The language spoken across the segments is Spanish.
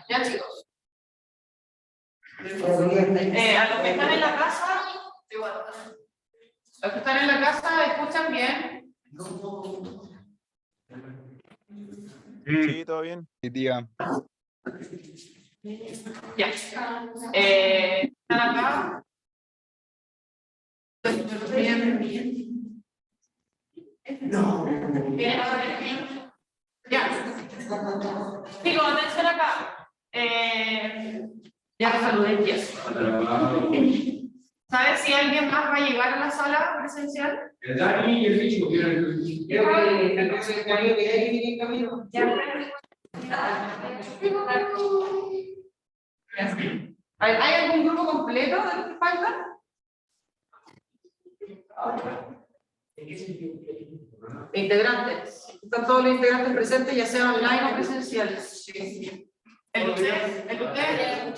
Ya chicos. A los que están en la casa, igual. Los que están en la casa, ¿escuchan bien? Sí, todo bien. Sí, tía. Ya. ¿Están acá? Bien. No. Ya. Chicos, atención acá. Ya te saludé, ya. ¿Sabes si alguien más va a llegar a la sala presencial? El Dani y el bicho. ¿Hay algún grupo completo de los que faltan? Integrantes. Están todos los integrantes presentes, ya sean online o presenciales. Sí. ¿El usted? ¿El usted?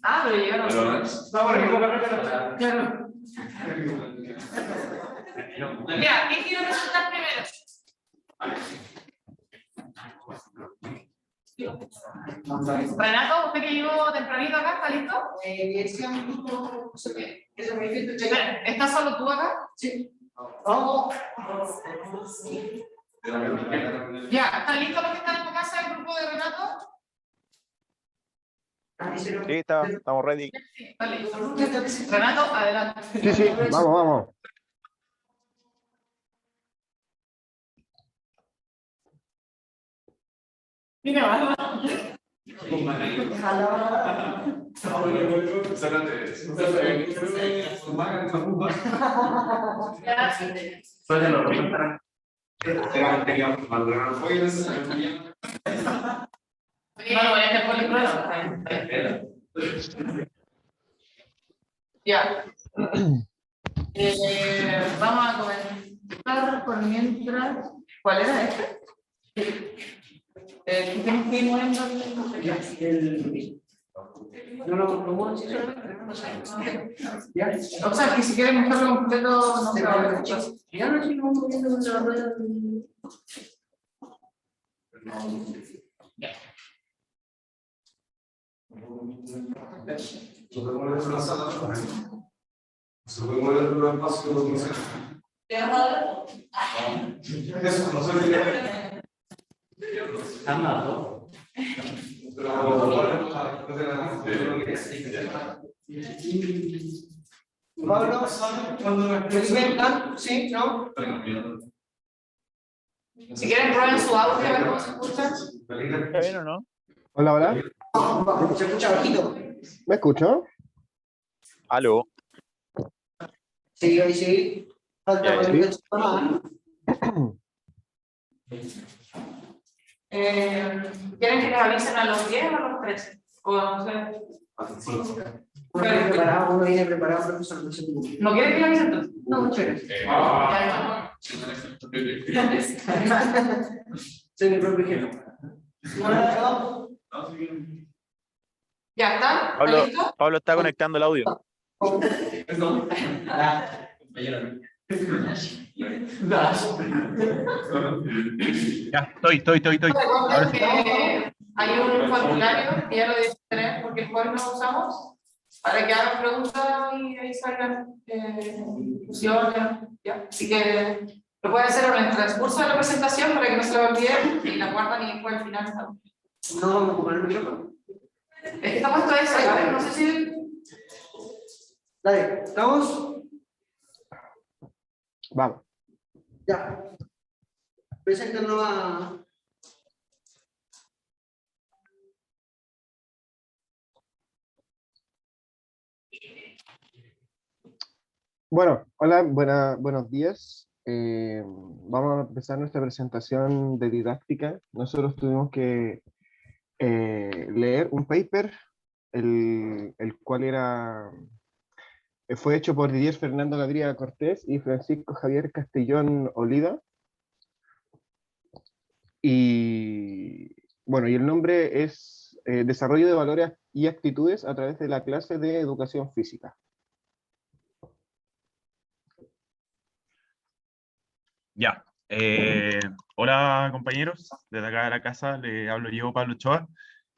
Ah, pero llegaron. Claro. Mira, ¿quién quiere presentar primero? Renato, usted que llegó tempranito acá, ¿está listo? ¿Estás solo tú acá? Sí. Ya, ¿están listos los que están en la casa del grupo de Renato? Sí, estamos ready. Sí, está listo. Renato, adelante. Sí, sí, vamos, vamos. Dime, ¿verdad? No lo voy a hacer por el programa. Ya. Vamos a comenzar por mientras. ¿Cuál era este? Tenemos que ir moviendo o sea, que si quieren mostrarlo completo, no se va a ver. Ya no sigamos moviendo la rueda. Pablo, cuando experimentan, ¿sí? ¿No? Si quieren prueben su audio, a ver cómo se escucha. ¿Está bien o no? Hola, hola. Se escucha bajito. ¿Me escucho? Aló. Sí, ahí sí. Falta Ya, por ya. el pecho más. ¿Quieren que les avisen a los 10 o a los 13? O no sé. Uno viene preparado, profesor. ¿No quieren que les avisen entonces? No, muchas gracias. Soy mi propio jefe. ¿Ya están? Pablo, ¿Están listos? Pablo está conectando el audio. Ya, estoy. Ahora sí. Hay un formulario que ya lo deben tener porque el cual no lo usamos para que hagan preguntas y ahí salgan discusiones. ¿Ya? Así que lo pueden hacer en el transcurso de la presentación para que no se lo olviden y la guardan y después al final está. No vamos a ocupar el micrófono. Está puesto ese, a ver, no sé si. Dale, ¿estamos? Vamos. Ya. Preséntanos a. Bueno, hola, buenos días. Vamos a empezar nuestra presentación de didáctica. Nosotros tuvimos que leer un paper, el cual fue hecho por Didier Fernando Gaviria Cortés y Francisco Javier Castellón Olida. Y bueno, y el nombre es Desarrollo de Valores y Actitudes a través de la clase de Educación Física. Ya. Hola compañeros, desde acá de la casa les hablo yo, Pablo Ochoa.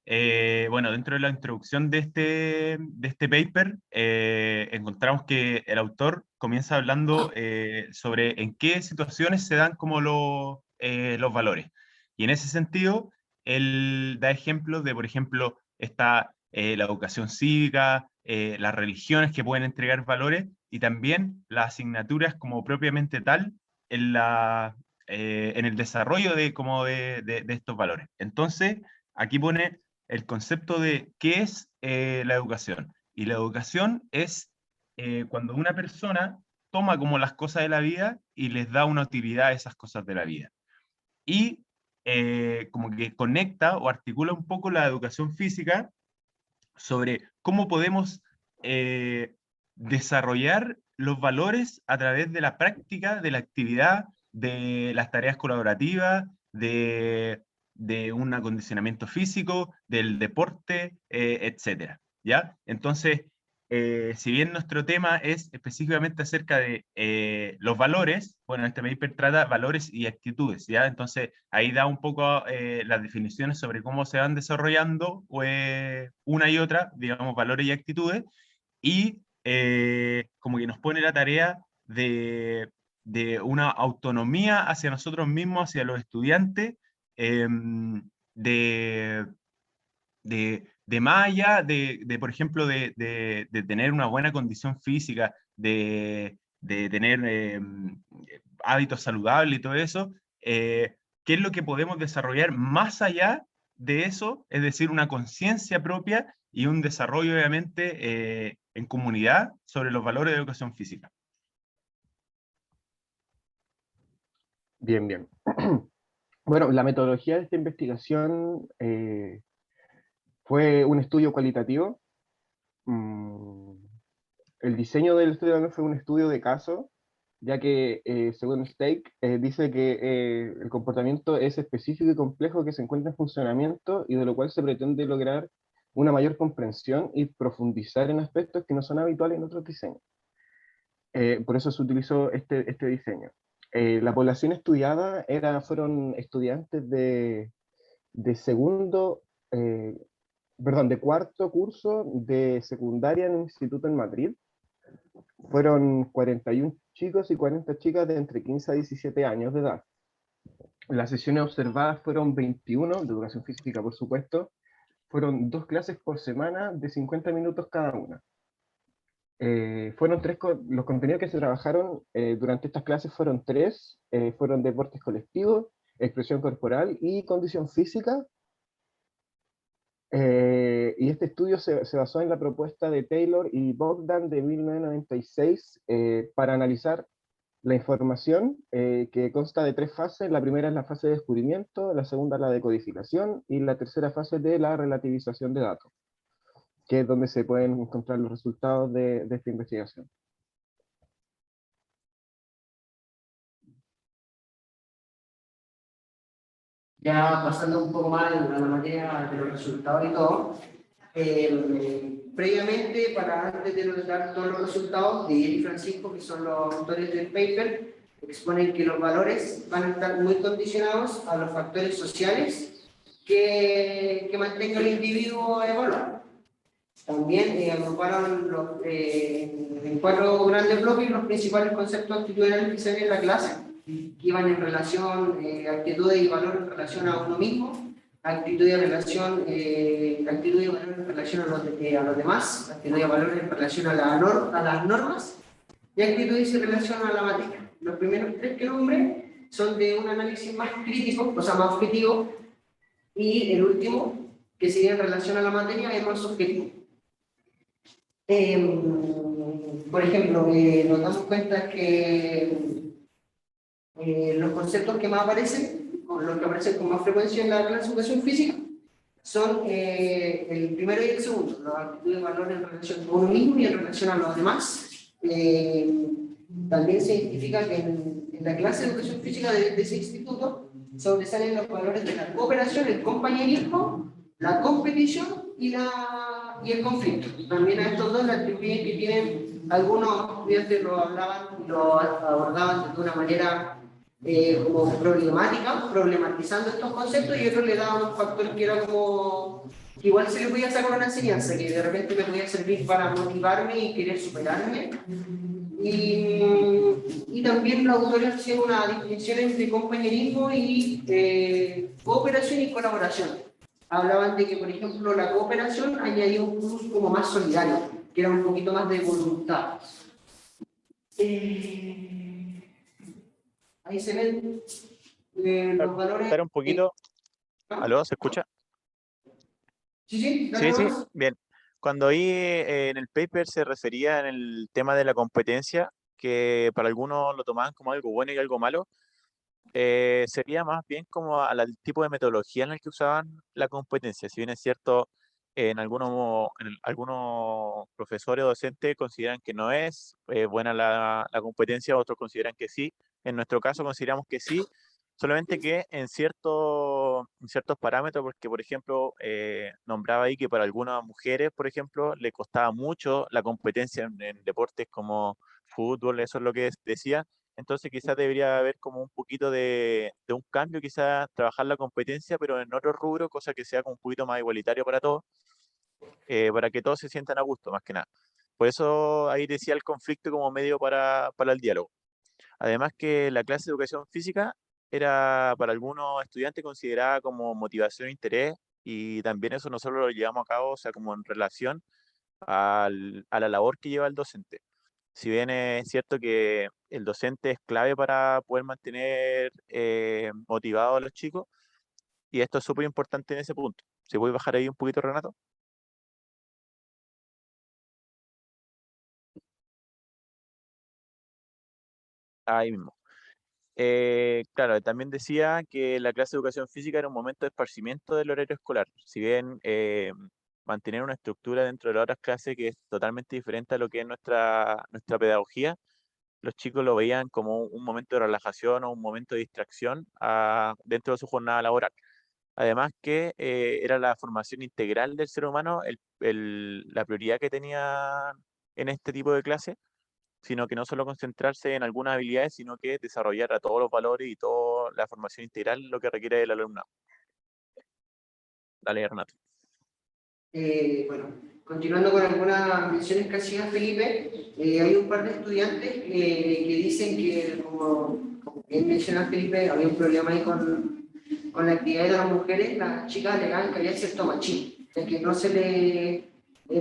Bueno, dentro de la introducción de este paper, encontramos que el autor comienza hablando sobre en qué situaciones se dan como los valores. Y en ese sentido, él da ejemplos de, por ejemplo, está la educación cívica, las religiones que pueden entregar valores y también las asignaturas como propiamente tal en el desarrollo de estos valores. Entonces, aquí pone el concepto de qué es la educación. Y la educación es cuando una persona toma como las cosas de la vida y les da una utilidad a esas cosas de la vida. Y como que conecta o articula un poco la educación física sobre cómo podemos desarrollar los valores a través de la práctica, de la actividad, de las tareas colaborativas, de un acondicionamiento físico, del deporte, etcétera, ¿ya? Entonces, si bien nuestro tema es específicamente acerca de los valores, bueno, este paper trata valores y actitudes, ¿ya? Entonces, ahí da un poco las definiciones sobre cómo se van desarrollando una y otra, digamos, valores y actitudes, y como que nos pone la tarea de una autonomía hacia nosotros mismos, hacia los estudiantes, de, de más allá por ejemplo, de tener una buena condición física, de tener hábitos saludables y todo eso, ¿qué es lo que podemos desarrollar más allá de eso? Es decir, una conciencia propia y un desarrollo, obviamente, en comunidad sobre los valores de educación física. Bien, bien. Bueno, la metodología de esta investigación fue un estudio cualitativo. El diseño del estudio también fue un estudio de caso, ya que, según Stake, dice que el comportamiento es específico y complejo que se encuentra en funcionamiento y de lo cual se pretende lograr una mayor comprensión y profundizar en aspectos que no son habituales en otros diseños. Por eso se utilizó este diseño. La población estudiada fueron estudiantes de segundo, de cuarto curso de secundaria en un instituto en Madrid. Fueron 41 chicos y 40 chicas de entre 15 a 17 años de edad. Las sesiones observadas fueron 21, de educación física por supuesto. Fueron 2 clases por semana de 50 minutos cada una. Fueron los contenidos que se trabajaron durante estas clases fueron 3, fueron deportes colectivos, expresión corporal y condición física. Y este estudio se basó en la propuesta de Taylor y Bogdan de 1996 para analizar la información que consta de 3 fases. La primera es la fase de descubrimiento, la segunda la de codificación y la tercera fase de la relativización de datos, que es donde se pueden encontrar los resultados de esta investigación. Ya pasando un poco más a la materia de los resultados y todo, previamente, antes de dar todos los resultados, Miguel y Francisco, que son los autores del paper, exponen que los valores van a estar muy condicionados a los factores sociales que mantenga el individuo evaluado. También agruparon en 4 grandes bloques los principales conceptos actitudinales que se ven en la clase, que iban en relación, actitudes y valores en relación a uno mismo, actitud y valor en relación a los demás, actitud y valor en relación a las normas, y actitudes en relación a la materia. Los primeros 3 que nombré son de un análisis más crítico, o sea, más objetivo, y el último, que sería en relación a la materia, es más subjetivo. Por ejemplo, nos damos cuenta que los conceptos que más aparecen, los que aparecen con más frecuencia en la clase de educación física, son el primero y el segundo, la actitud de valor en relación con uno mismo y en relación a los demás. También se identifica que en la clase de educación física de ese instituto sobresalen los valores de la cooperación, el compañerismo, la competición y el conflicto. También a estos dos le atribuyen que tienen, algunos estudiantes lo abordaban de una manera como problematizando estos conceptos, y otro le daba un factor que era como, que igual se le podía sacar una enseñanza, que de repente me podía servir para motivarme y querer superarme. Y también los autores hacían una distinción entre compañerismo y cooperación y colaboración. Hablaban de que, por ejemplo, la cooperación añadía un plus como más solidario, que era un poquito más de voluntad. Ahí se ven los valores. Espera un poquito. ¿Aló? ¿Se escucha? Sí, Sí, sí, nomás. bien. Cuando ahí en el paper se refería en el tema de la competencia, que para algunos lo tomaban como algo bueno y algo malo, sería más bien como al tipo de metodología en el que usaban la competencia. Si bien es cierto, algunos profesores o docentes consideran que no es buena la competencia, otros consideran que sí. En nuestro caso consideramos que sí, solamente que en ciertos parámetros, porque por ejemplo, nombraba ahí que para algunas mujeres, por ejemplo, le costaba mucho la competencia en deportes como fútbol, eso es lo que decía. Entonces quizás debería haber como un poquito de un cambio, quizás trabajar la competencia, pero en otro rubro, cosa que sea como un poquito más igualitario para todos, para que todos se sientan a gusto, más que nada. Por eso ahí decía el conflicto como medio para el diálogo. Además que la clase de educación física era para algunos estudiantes considerada como motivación e interés, y también eso nosotros lo llevamos a cabo, o sea, como en relación a la labor que lleva el docente. Si bien es cierto que el docente es clave para poder mantener motivados a los chicos, y esto es súper importante en ese punto. ¿Se puede bajar ahí un poquito, Renato? Ahí mismo. Claro, también decía que la clase de educación física era un momento de esparcimiento del horario escolar. Si bien mantener una estructura dentro de las otras clases que es totalmente diferente a lo que es nuestra pedagogía, los chicos lo veían como un momento de relajación o un momento de distracción dentro de su jornada laboral. Además que era la formación integral del ser humano la prioridad que tenía en este tipo de clase, sino que no solo concentrarse en algunas habilidades, sino que desarrollar a todos los valores y toda la formación integral lo que requiere el alumnado. Dale, Renato. Bueno, continuando con algunas menciones que hacía Felipe, hay un par de estudiantes que dicen que, como bien menciona Felipe, había un problema ahí con la actividad de las mujeres. Las chicas alegaban que había cierto machismo, de que no se le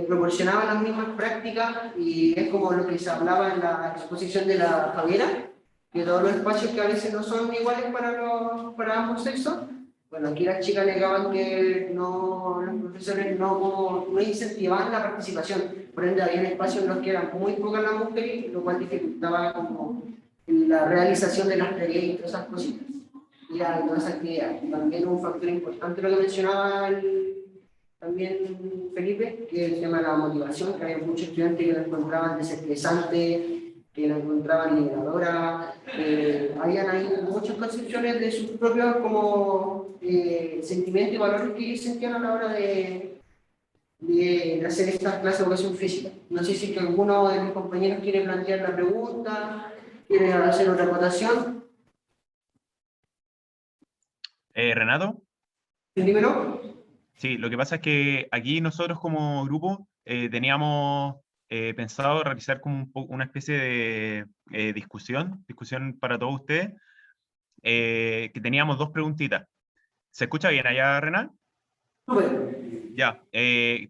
proporcionaban las mismas prácticas, y es como lo que se hablaba en la exposición de la Javiera, que todos los espacios que a veces no son iguales para ambos sexos. Bueno, aquí las chicas alegaban que los profesores no incentivaban la participación, por ende había espacios en los que eran muy pocas las mujeres, lo cual dificultaba como la realización de las tareas y todas esas cositas, y todas esas actividades. También un factor importante lo que mencionaba también Felipe, que es el tema de la motivación, que había muchos estudiantes que lo encontraban desestresante, que la encontraban liberadora. Habían ahí muchas concepciones de sus propios como sentimientos y valores que ellos sentían a la hora de hacer esta clase de educación física. No sé si que alguno de mis compañeros quiere plantear la pregunta, quiere hacer otra votación. Renato. Dímelo. Sí, lo que pasa es que aquí nosotros como grupo teníamos pensado realizar como una especie de discusión para todos ustedes, que teníamos dos preguntitas. ¿Se escucha bien allá, Renan? Bueno. Ya,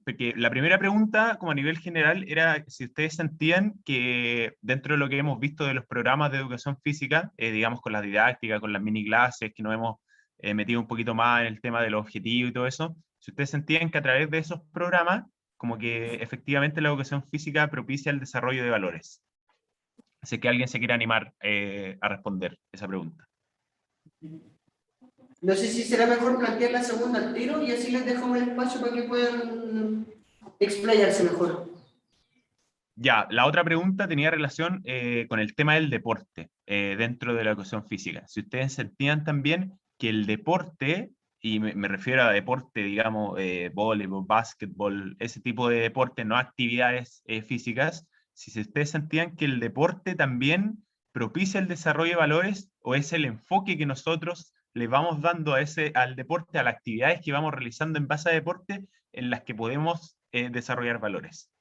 porque la primera pregunta, como a nivel general, era si ustedes sentían que dentro de lo que hemos visto de los programas de educación física, digamos con la didáctica, con las mini clases, que nos hemos metido un poquito más en el tema de los objetivos y todo eso, si ustedes sentían que a través de esos programas, como que efectivamente la educación física propicia el desarrollo de valores. Así que alguien se quiere animar a responder esa pregunta. No sé si será mejor plantear la segunda al tiro y así les dejamos el espacio para que puedan explayarse mejor. Ya, la otra pregunta tenía relación con el tema del deporte dentro de la educación física. Si ustedes sentían también que el deporte, y me refiero a deporte, digamos, voleibol, básquetbol, ese tipo de deporte, no actividades físicas, si ustedes sentían que el deporte también propicia el desarrollo de valores o es el enfoque que nosotros le vamos dando al deporte, a las actividades que vamos realizando en base a deporte en las que podemos desarrollar valores?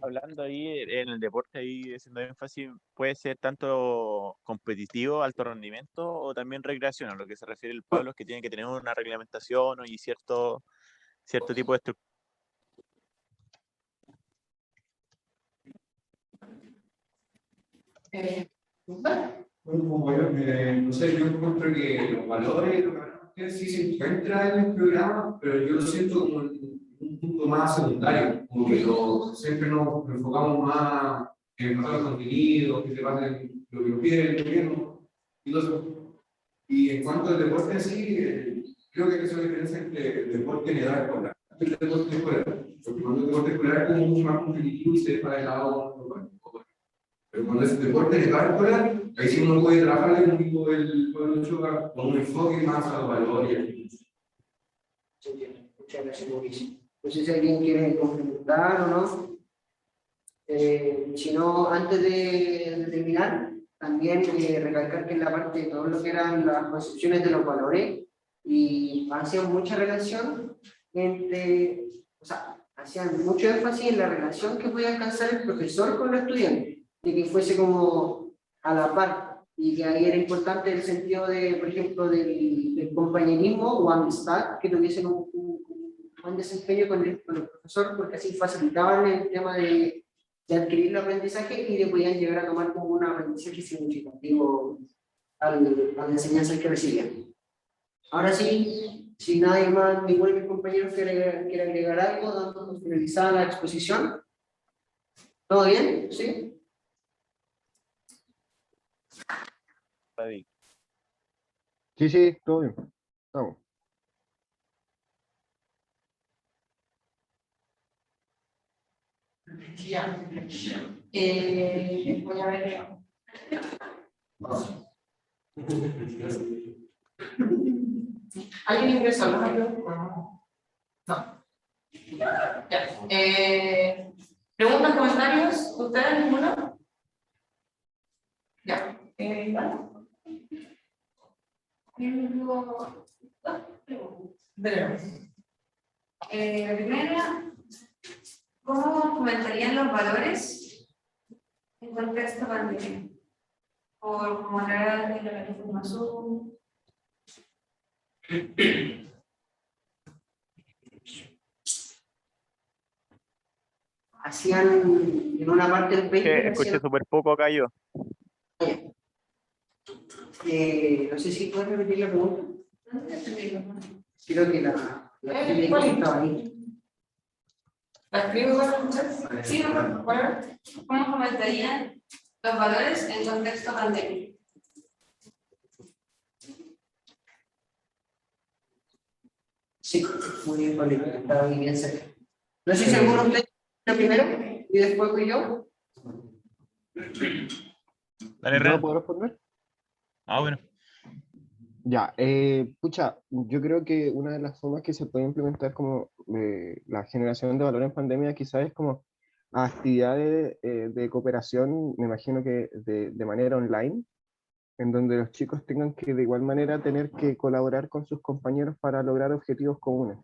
Hablando ahí en el deporte, ahí haciendo énfasis, puede ser tanto competitivo, alto rendimiento, o también recreación, a lo que se refiere el Pablo, es que tiene que tener una reglamentación y cierto tipo de estructura. Bueno, Bueno, no sé, yo encuentro que los valores lo que van a hacer sí se encuentra en el programa, pero yo lo siento como en un punto más secundario, como que siempre nos enfocamos más en pasar los contenidos, que se basen lo que nos pide el gobierno y todo eso. Y en cuanto al deporte en sí, creo que hay que hacer una diferencia entre el deporte en edad escolar y el deporte escolar. Porque cuando el deporte escolar es como mucho más competitivo y se deja de lado. Pero cuando es deporte de cada escuela, ahí sí uno puede trabajar un poquito con un enfoque más a los valores. Muchas gracias, Mauricio. No sé si alguien quiere complementar o no. Si no, antes de terminar, también recalcar que en la parte de todo lo que eran las concepciones de los valores, y hacían mucha relación entre, o sea, hacían mucho énfasis en la relación que podía alcanzar el profesor con los estudiantes, de que fuese como a la par, y que ahí era importante el sentido de, por ejemplo, del compañerismo o amistad, que tuviesen un buen desempeño con el profesor, porque así facilitaban el tema de adquirir el aprendizaje y de podían llegar a tomar como un aprendizaje significativo a la enseñanza que recibían. Ahora sí, si nadie más, ninguno de mis compañeros quiere agregar algo, dando por finalizada la exposición. ¿Todo bien? ¿Sí? Sí, sí, todo bien. Vamos. ya. Voy a ver. ¿Alguien ingresó? ¿No? No. Ya. ¿Preguntas, comentarios? ¿Ustedes ninguna? Ya. ¿Vale? Veremos. La primera, ¿cómo fomentarían los valores en contexto pandemia? Por como a través de la plataforma Zoom. Hacían en una parte del país. Escuché súper poco acá yo. No sé si puedes repetir la pregunta. Creo que la estaba ahí. ¿La escribo? Sí, no, bueno. ¿Cómo fomentarían los valores en contexto pandemia? Sí, muy bien, Pablo, estaba muy bien cerca. No sé si alguno de ustedes la primero y después voy yo. Dale, ¿Yo Renan. puedo responder? Ah, bueno. Ya, pucha, yo creo que una de las formas que se puede implementar como la generación de valor en pandemia quizás es como actividades de cooperación, me imagino que de manera online, en donde los chicos tengan que de igual manera tener que colaborar con sus compañeros para lograr objetivos comunes.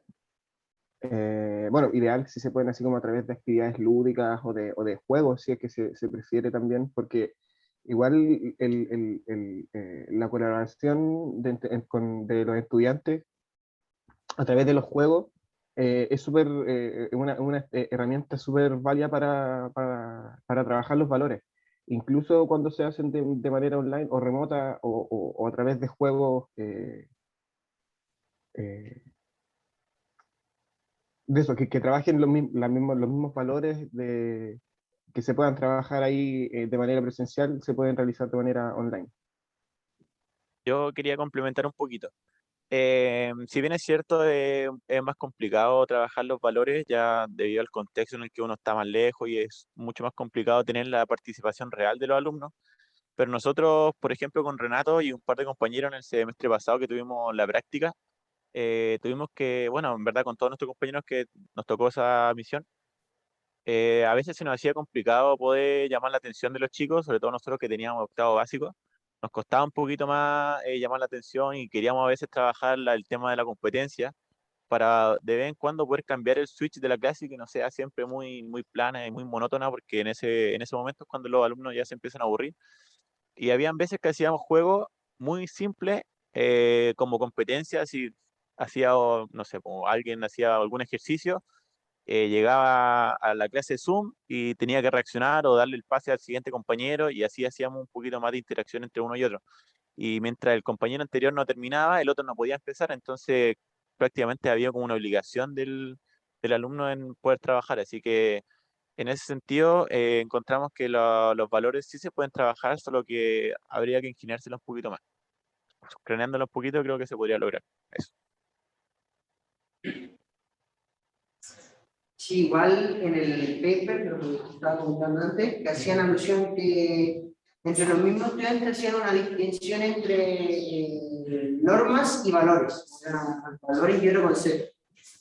Bueno, ideal si se pueden así como a través de actividades lúdicas o de juegos, si es que se prefiere también, porque igual la colaboración de los estudiantes a través de los juegos es súper, una herramienta súper válida para trabajar los valores. Incluso cuando se hacen de manera online o remota o a través de juegos eh, de eso, que trabajen los mismos valores que se puedan trabajar ahí de manera presencial, se pueden realizar de manera online. Yo quería complementar un poquito. Si bien es cierto, es más complicado trabajar los valores ya debido al contexto en el que uno está más lejos y es mucho más complicado tener la participación real de los alumnos, pero nosotros, por ejemplo, con Renato y un par de compañeros en el semestre pasado que tuvimos la práctica, tuvimos que, bueno, en verdad con todos nuestros compañeros que nos tocó esa misión, a veces se nos hacía complicado poder llamar la atención de los chicos, sobre todo nosotros que teníamos octavo básico. Nos costaba un poquito más llamar la atención y queríamos a veces trabajar el tema de la competencia para de vez en cuando poder cambiar el switch de la clase y que no sea siempre muy plana y muy monótona, porque en ese momento es cuando los alumnos ya se empiezan a aburrir. Y habían veces que hacíamos juegos muy simples, como competencias, y hacía, no sé, como alguien hacía algún ejercicio, llegaba a la clase Zoom y tenía que reaccionar o darle el pase al siguiente compañero, y así hacíamos un poquito más de interacción entre uno y otro. Y mientras el compañero anterior no terminaba, el otro no podía empezar, entonces prácticamente había como una obligación del alumno en poder trabajar. Así que en ese sentido encontramos que los valores sí se pueden trabajar, solo que habría que ingeniárselos un poquito más. Craneándolo un poquito creo que se podría lograr eso. Sí, igual en el paper, lo que estaba comentando antes, que hacían alusión que entre los mismos estudiantes hacían una distinción entre normas y valores, o sea, valores y otro concepto,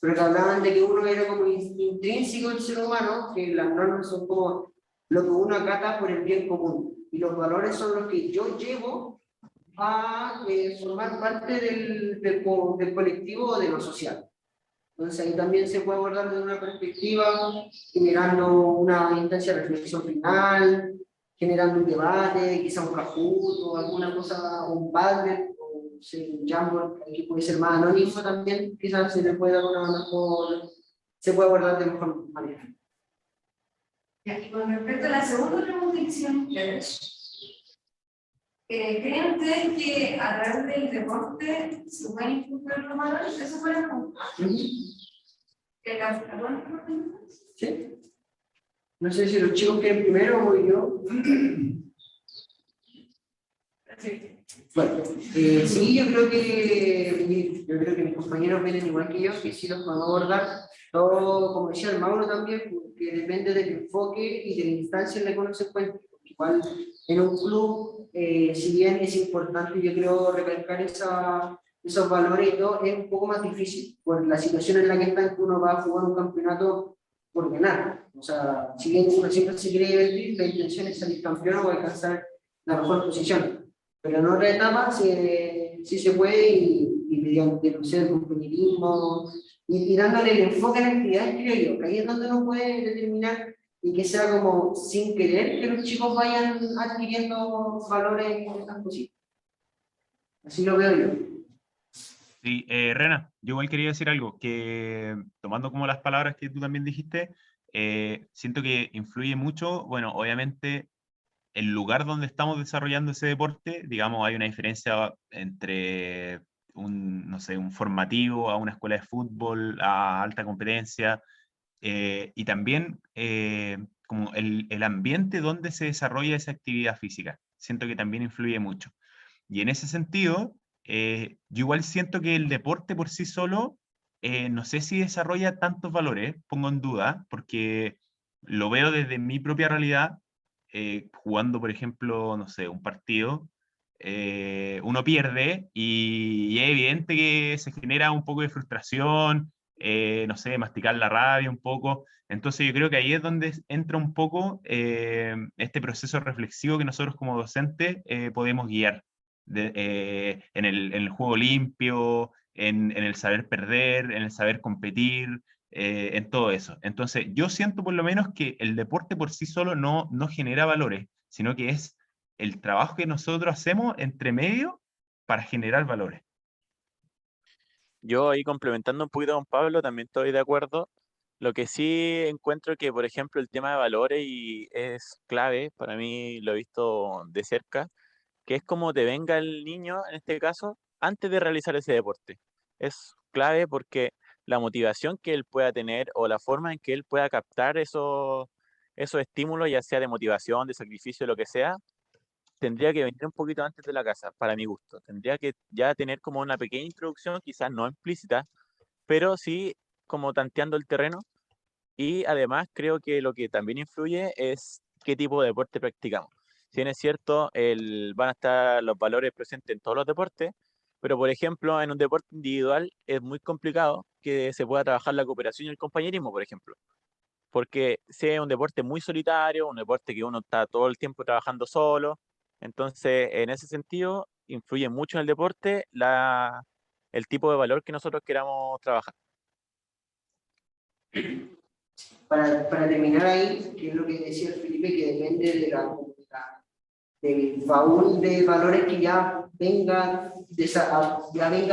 pero que hablaban de que uno era como intrínseco del ser humano, que las normas son como lo que uno acata por el bien común, y los valores son los que yo llevo a formar parte del colectivo o de lo social. Entonces ahí también se puede abordar desde una perspectiva, generando una instancia de reflexión final, generando un debate, quizá un Kahoot o alguna cosa, un Padlet, o no sé, un Jamboard, que puede ser más anónimo también, quizás se le puede dar una mejor, se puede abordar de mejor manera. Ya, y con respecto a la segunda pregunta que hicieron ustedes, ¿creen ustedes que a través del deporte se pueden inculcar los valores? Eso fue la pregunta. ¿Sí? No sé si los chicos quieren primero o voy yo. Bueno, sí, yo creo que mis compañeros vienen igual que yo, que sí los podemos abordar, todo, como decía el Mauro también, porque depende del enfoque y de la instancia en la que uno se encuentre. Igual en un club, si bien es importante, yo creo, recalcar esos valores y todo, es un poco más difícil, por la situación en la que está, que uno va a jugar un campeonato por ganar. O sea, si bien uno siempre se quiere divertir, la intención es salir campeón o alcanzar la mejor posición. Pero en otra etapa sí se puede y mediante, no sé, el compañerismo y dándole el enfoque a la actividad, creo yo, que ahí es donde uno puede determinar y que sea como sin querer que los chicos vayan adquiriendo valores en estas cositas. Así lo veo yo. Sí, Rena, yo igual quería decir algo, que tomando como las palabras que tú también dijiste, siento que influye mucho, bueno, obviamente el lugar donde estamos desarrollando ese deporte, digamos, hay una diferencia entre no sé, un formativo a una escuela de fútbol, a alta competencia, y también como el ambiente donde se desarrolla esa actividad física. Siento que también influye mucho. Y en ese sentido, yo igual siento que el deporte por sí solo, no sé si desarrolla tantos valores, pongo en duda, porque lo veo desde mi propia realidad, jugando, por ejemplo, no sé, un partido, uno pierde y es evidente que se genera un poco de frustración, no sé, masticar la rabia un poco. Entonces yo creo que ahí es donde entra un poco este proceso reflexivo que nosotros como docentes podemos guiar en el juego limpio, en el saber perder, en el saber competir, en todo eso. Entonces, yo siento por lo menos que el deporte por sí solo no genera valores, sino que es el trabajo que nosotros hacemos entre medio para generar valores. Yo ahí complementando un poquito con Pablo, también estoy de acuerdo. Lo que sí encuentro que, por ejemplo, el tema de valores y es clave, para mí lo he visto de cerca, que es como te venga el niño, en este caso, antes de realizar ese deporte. Es clave porque la motivación que él pueda tener o la forma en que él pueda captar esos estímulos, ya sea de motivación, de sacrificio, lo que sea, tendría que venir un poquito antes de la casa, para mi gusto. Tendría que ya tener como una pequeña introducción, quizás no implícita, pero sí como tanteando el terreno. Y además creo que lo que también influye es qué tipo de deporte practicamos. Si bien es cierto, van a estar los valores presentes en todos los deportes, pero por ejemplo, en un deporte individual es muy complicado que se pueda trabajar la cooperación y el compañerismo, por ejemplo. porque si es un deporte muy solitario, un deporte que uno está todo el tiempo trabajando solo, entonces en ese sentido influye mucho en el deporte el tipo de valor que nosotros queramos trabajar. Para terminar ahí, que es lo que decía el Felipe, que depende del baúl de valores que ya venga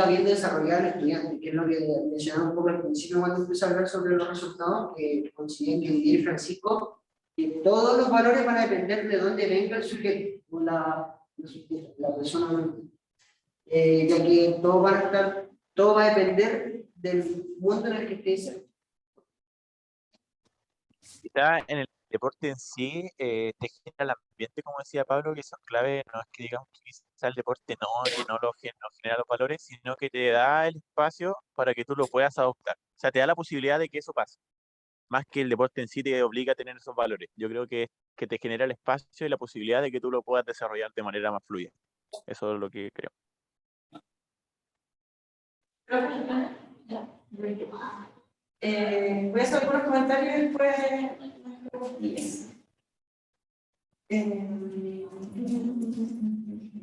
bien desarrollado el estudiante, que es lo que mencionaba un poco al principio cuando empecé a hablar sobre los resultados, que consiguen que Miguel y Francisco, que todos los valores van a depender de dónde venga el sujeto, o la persona, ya que todo va a depender del mundo en el que esté inserto. Quizá en el deporte en sí te genera el ambiente, como decía Pablo, que son clave, no es que digamos que quizá el deporte que no genera los valores, sino que te da el espacio para que tú lo puedas adoptar. O sea, te da la posibilidad de que eso pase, más que el deporte en sí te obliga a tener esos valores. Yo creo que te genera el espacio y la posibilidad de que tú lo puedas desarrollar de manera más fluida. Eso es lo que creo. Voy a hacer algunos comentarios y después.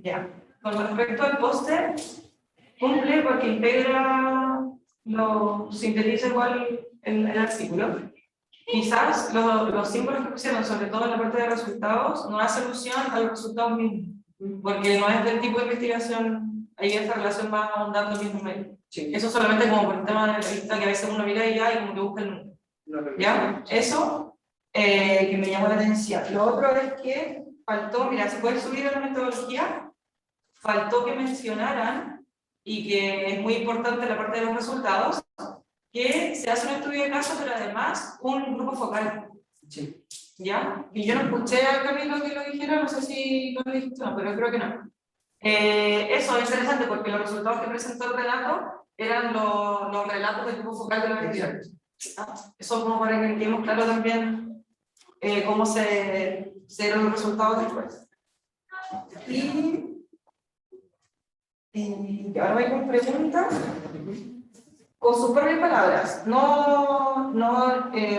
Ya. Con respecto al póster, cumple porque integra, lo sintetiza igual el artículo. Quizás los símbolos que pusieron, sobre todo en la parte de resultados, no hacen alusión a los resultados mismos, porque no es del tipo de investigación, ahí esta relación va ahondando el mismo medio. Sí. Eso solamente como por el tema de la revista, que a veces uno mira y ya y como que busca el número. ¿Ya? Eso que me llamó la atención. Lo otro es que faltó, mira, se puede subir a la metodología, faltó que mencionaran, y que es muy importante la parte de los resultados, que se hace un estudio de caso, pero además un grupo focal. Sí. ¿Ya? Y yo no escuché a Camilo que lo dijera, no sé si lo dijiste o no, pero creo que no. Eso es interesante porque los resultados que presentó el relato eran los relatos del grupo focal de la universidad. Eso como para que quedemos claro también cómo se dieron los resultados después. Y ahora voy con preguntas. Con sus propias palabras, no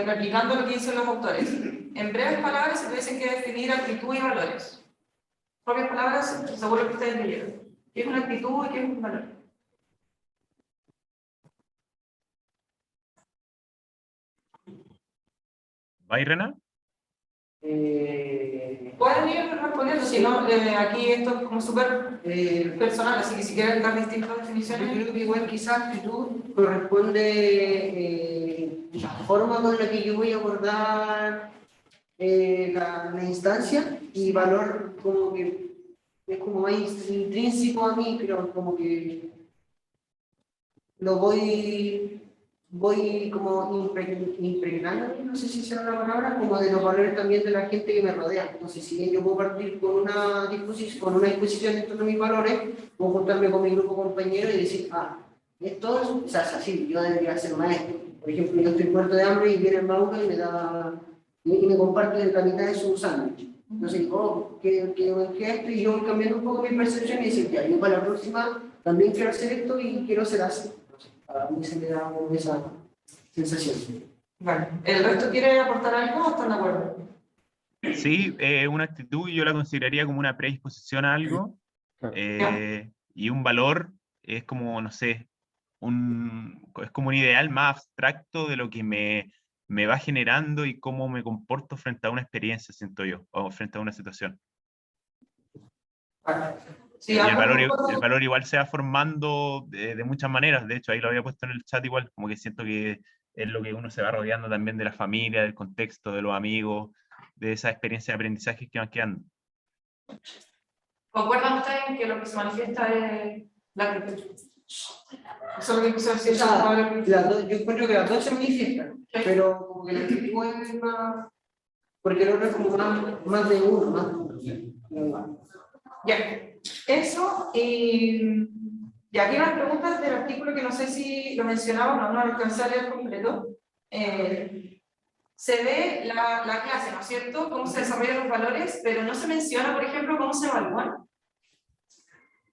replicando lo que dicen los autores. En breves palabras se tuviesen que definir actitud y valores. Propias palabras, según lo que ustedes leyeron. ¿Qué es una actitud y qué es un valor? ¿Bayrena? Pueden ir respondiendo, si no, aquí esto es como súper personal, así que si quieren dar distintas definiciones. Yo creo que igual quizás actitud corresponde la forma con la que yo voy a abordar la instancia, y valor como que es como más intrínseco a mí, pero como que lo voy como impregnando, no sé si será la palabra, como de los valores también de la gente que me rodea. Entonces, si bien yo puedo partir con una disposición en torno a mis valores, puedo juntarme con mi grupo compañero y decir, esto es, o sea, es así, yo debería ser maestro. Por ejemplo, yo estoy muerto de hambre y viene el Mauro y me comparte la mitad de su sándwich. Entonces digo, ¿qué esto? Y yo voy cambiando un poco mi percepción y decir, ya, yo para la próxima también quiero hacer esto y quiero ser así. A mí se me da esa sensación. Vale. ¿El resto quiere aportar algo o están de acuerdo? Sí, una actitud yo la consideraría como una predisposición a algo, y un valor es como, no sé, es como un ideal más abstracto de lo que me va generando y cómo me comporto frente a una experiencia, siento yo, o frente a una situación. Vale. Sí, Y el valor igual se va formando de muchas maneras. De hecho, ahí lo había puesto en el chat igual, como que siento que es lo que uno se va rodeando también de la familia, del contexto, de los amigos, de esa experiencia de aprendizaje que van quedando. ¿Concuerdan ustedes en que lo que se manifiesta es la actitud? Eso es lo que quiso decir. Yo encuentro que las dos se manifiestan, pero como que la actitud es más, porque el otro es como más de uno, Ya, eso, y aquí unas preguntas del artículo que no sé si lo mencionaba, no lo alcancé a leer completo. Se ve la clase, ¿no es cierto? Cómo se desarrollan los valores, pero no se menciona, por ejemplo, cómo se evalúan.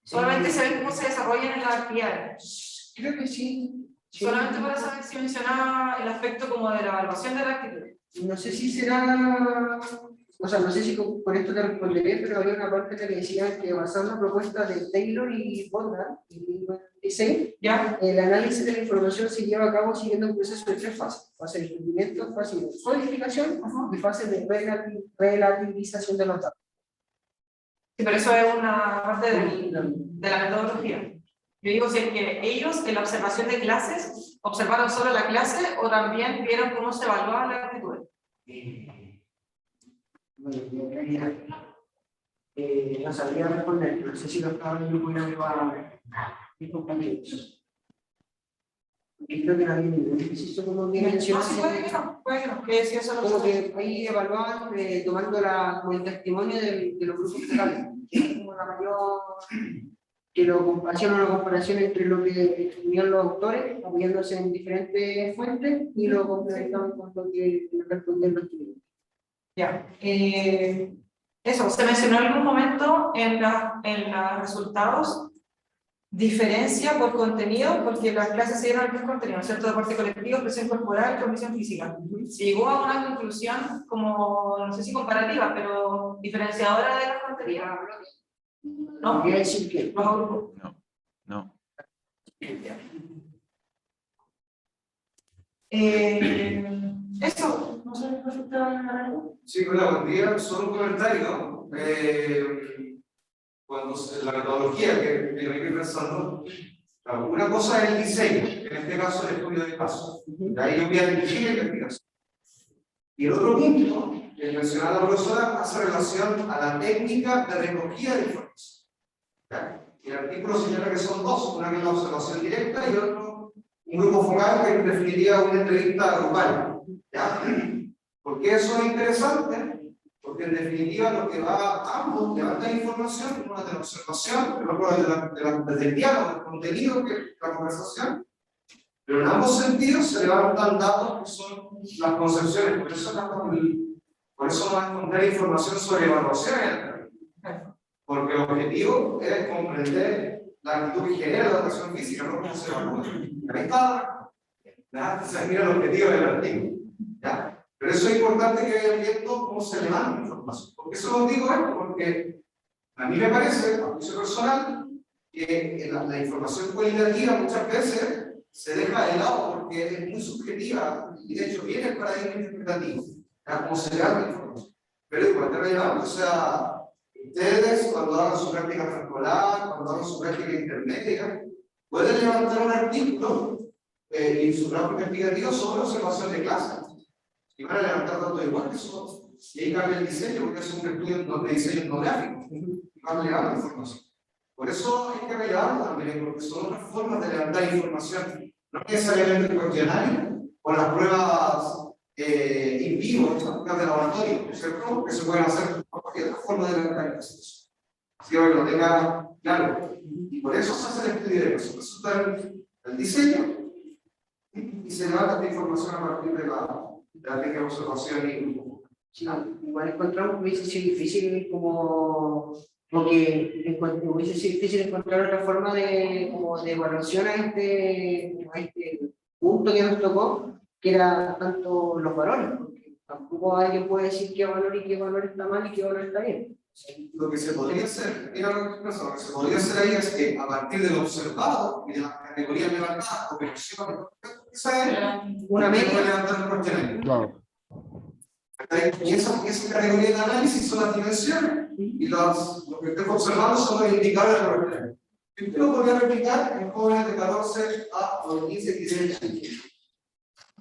Solamente se ve cómo se desarrollan en las actividades. Creo que sí. Sí. Solamente para saber si mencionaba el aspecto como de la evaluación de la actitud. No sé si será, o sea, no sé si con esto te responderé, pero había una parte en la que decía que basado en la propuesta de Taylor y Bondar, y 1996, ¿Ya? el análisis de la información se lleva a cabo siguiendo un proceso de 3 fases: fase de entendimiento, fase de codificación y fase de relativización de los datos. Sí, pero eso es una parte de la metodología. Yo digo, si es que ellos en la observación de clases observaron solo la clase o también vieron cómo se evaluaban las actitudes. No sabría responder, no sé si lo estaba en el grupo y no iba a mis compañeros. Y creo que no había ningún ejercicio como que No, mencionaste. sí, puede que no, que si eso Como lo que ahí evaluaban tomando como el testimonio de los grupos locales, como la mayor que hacían una comparación entre lo que escribían los autores, apoyándose en diferentes fuentes, y lo complementaban con lo que respondían los estudiantes. Ya. Eso, se mencionó en algún momento en los resultados diferencia por contenido, porque las clases se dieron al mismo contenido, ¿cierto? Deporte colectivo, expresión corporal, condición física. Se llegó a una conclusión como, no sé si comparativa, pero diferenciadora de los contenidos. ¿No? Quiere decir que Los grupos. No. Eso, no sé, algo. Sí, hola, buen día. Solo un comentario. Cuando la metodología que hay que pensando, una cosa es el diseño, en este caso el estudio de caso. De ahí yo voy a dirigir la investigación. Y el otro punto, que mencionaba la profesora, hace relación a la técnica de recogida de información. ¿Ya? Y el artículo señala que son dos, una que es la observación directa y otro, un grupo focal que definiría una entrevista grupal. ¿Ya? ¿Por qué eso es interesante? Porque en definitiva lo que va a ambos levantar información, uno de la observación, el otro del diálogo, del contenido, que es la conversación, pero en ambos sentidos se levantan datos que son las concepciones, por eso no va a encontrar información sobre evaluación, porque el objetivo es comprender la actitud que genera la educación física, no cómo se evalúa. Ahí está, ¿ya? Se mira el objetivo del artículo, ¿ya? Pero eso es importante que vayan viendo cómo se levanta la información. ¿Por qué se lo digo esto? Porque a mí me parece, a juicio personal, que la información cualitativa muchas veces se deja de lado porque es muy subjetiva y de hecho viene el paradigma interpretativo, cómo se levanta la información. Pero es igual de relevante, o sea, ustedes cuando hagan su práctica escolar, cuando hagan su práctica intermedia, pueden levantar un artículo y su trabajo investigativo sobre observación de clase. Y van a levantar datos igual que eso, y ahí cambia el diseño, porque es un estudio de diseño etnográfico, y van a levantar información. Por eso hay que relevarlo también, porque son otras formas de levantar información, no necesariamente el cuestionario o las pruebas in vivo, las pruebas de laboratorio, ¿cierto? Que se pueden hacer por cualquier otra forma de levantar información. Así que lo tenga claro. Y por eso se hace el estudio de eso. Resulta el diseño y se levanta esta información a partir de la técnica de observación y sí, igual encontramos que hubiese sido difícil porque hubiese sido difícil encontrar otra forma de evaluación a este punto que nos tocó, que era tanto los valores, porque tampoco alguien puede decir qué valor está mal y qué valor está bien. Lo que se podría hacer, mira lo que se podría hacer ahí es que a partir del observado y de las categorías levantadas, operaciones, esa es una media de levantar el cuestionario. Claro. Y esa categoría de análisis son las dimensiones y lo que estoy observando son los indicadores de referencia. Y usted lo podría replicar en jóvenes de 14 a 15, 16 años.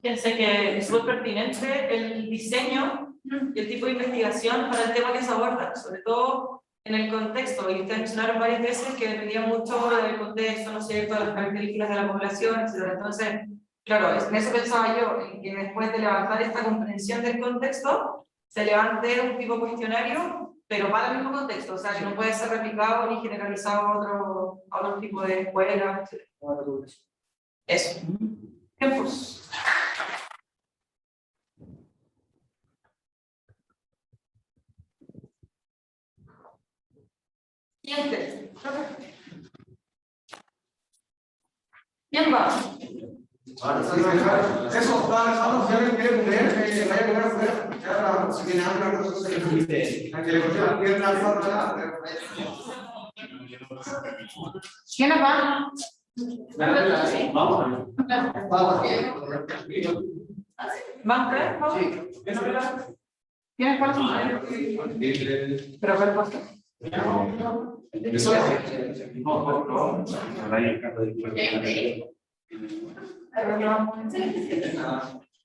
Fíjense que es muy pertinente el diseño y el tipo de investigación para el tema que se aborda, sobre todo en el contexto, y ustedes mencionaron varias veces que dependía mucho del contexto, ¿no es cierto?, de las características de la población, etc. Entonces, claro, en eso pensaba yo, en que después de levantar esta comprensión del contexto, se levante un tipo de cuestionario, pero para el mismo contexto, o sea, que no puede ser replicado ni generalizado a otro tipo de escuela, etc. Eso. Tiempos. Siguiente. ¿Quién va? Eso, vamos, ya me quieren poner, vaya a comer afuera. Ya, si viene hambre, no sé qué. Que le cogieron pierna al forma. ¿Quiénes van? Vamos. ¿Van tres? ¿Vamos? ¿Tienes cuántos? ¿Pero cuál puesto?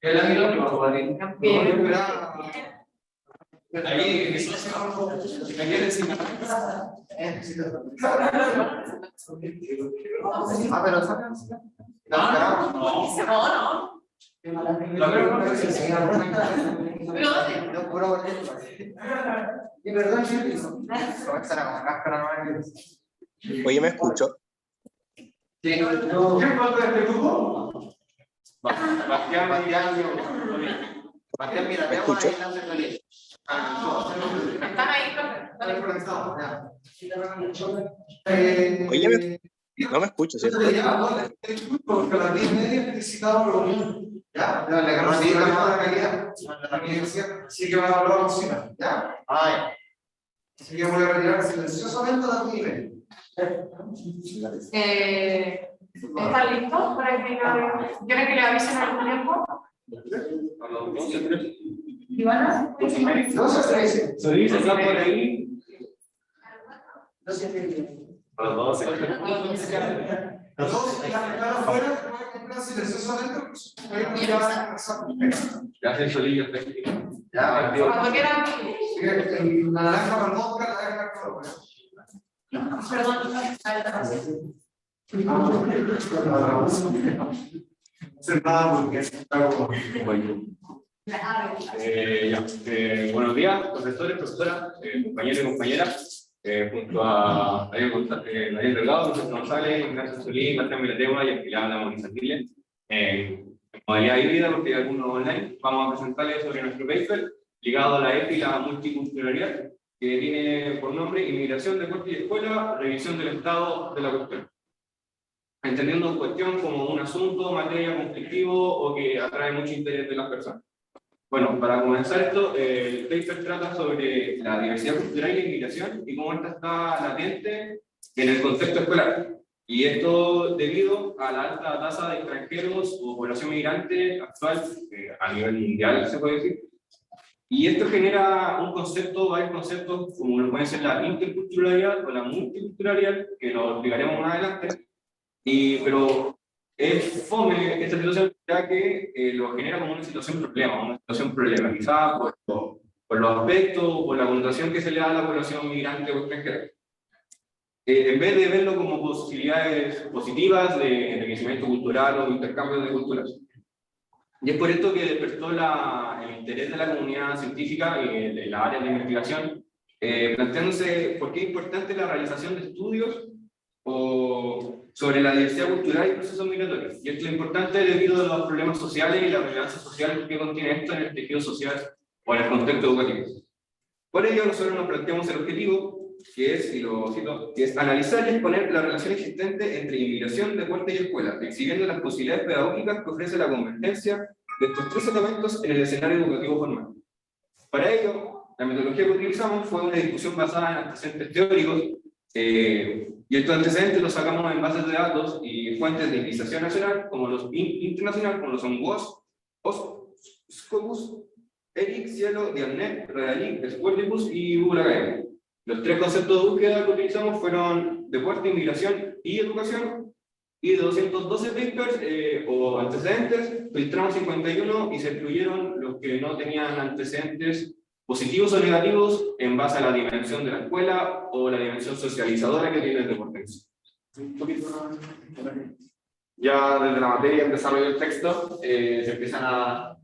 El águila no va a ahí, pero No. y verdad, Oye, ¿me escucho? ¿Quién falta de este grupo? Bastián, mira, ¿Me escucho? Están ahí, Oye, no me escucho, ¿cierto? Porque a las 10:30 necesitaba reunión. Ya, le agarró la calidad. Así que va a hablar la cocina. Ya. Así que voy a retirar silenciosamente a las 10:30. ¿Están listos para que quieren que le avisen algún tiempo? ¿Ivana? No se dice, está por ahí. No sé. A las 12. Los dos están afuera, voy a comprar silenciosamente. Ya se solillo. Ya, Cuando quieran. la naranja para no buscar la naranja. Perdón. Buenos días, profesores, profesoras, compañeros y compañeras, junto a Daniel Delgado, José González, Ignacio Solís, Martín Milatema y el que le habla Mauricio Aquiles. En modalidad híbrida, porque hay algunos online, vamos a presentarles sobre nuestro paper ligado a la EFI y la multiculturalidad, que tiene por nombre Inmigración, Deporte y Escuela, revisión del estado de la cuestión. Entendiendo cuestión como un asunto, materia conflictivo o que atrae mucho interés de las personas. Bueno, para comenzar esto, el paper trata sobre la diversidad cultural y la inmigración y cómo esta está latente en el contexto escolar. Y esto debido a la alta tasa de extranjeros o población migrante actual a nivel mundial, se puede decir. Y esto genera un concepto, varios conceptos, como lo pueden ser la interculturalidad o la multiculturalidad, que lo explicaremos más adelante. Pero es fome esta situación, ya que lo genera como una situación problema, una situación problematizada por los aspectos, por la connotación que se le da a la población migrante o extranjera. En vez de verlo como posibilidades positivas de enriquecimiento cultural o intercambio de culturas. Y es por esto que despertó el interés de la comunidad científica y de la área de investigación, planteándose por qué es importante la realización de estudios sobre la diversidad cultural y procesos migratorios. Y esto es importante debido a los problemas sociales y la relevancia social que contiene esto en el tejido social o en el contexto educativo. Por ello, nosotros nos planteamos el objetivo, que es, y lo cito, que es analizar y exponer la relación existente entre inmigración, deporte y escuela, exhibiendo las posibilidades pedagógicas que ofrece la convergencia de estos tres elementos en el escenario educativo formal. Para ello, la metodología que utilizamos fue una discusión basada en antecedentes teóricos, y estos antecedentes los sacamos en bases de datos y fuentes de iniciación nacional, como los internacional, como los son WOS, Scopus, ERIC, Cielo, Dialnet, Redalí, Sportibus y Google Academy. Los tres conceptos de búsqueda que utilizamos fueron deporte, inmigración y educación, y de 212 papers o antecedentes, filtramos 51 y se excluyeron los que no tenían antecedentes positivos o negativos en base a la dimensión de la escuela o la dimensión socializadora que tiene el deporte. Ya desde la materia en desarrollo del texto se empiezan a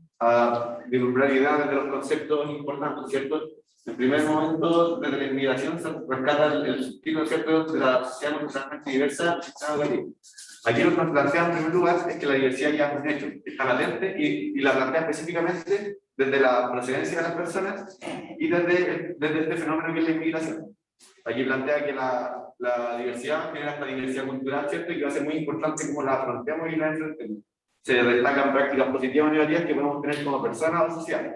vislumbrar ideas de los conceptos importantes, ¿cierto? En primer momento, desde la inmigración se rescata el subtítulo, ¿cierto?, de la sociedad culturalmente diversa del sistema educativo. Aquí lo que nos plantea en primer lugar es que la diversidad ya es un hecho, está latente y la plantea específicamente desde la procedencia de las personas y desde este fenómeno que es la inmigración. Aquí plantea que la diversidad genera esta diversidad cultural, ¿cierto?, y que va a ser muy importante cómo la afrontemos y la enfrentemos. se destacan prácticas positivas o negativas que podemos tener como personas o sociales.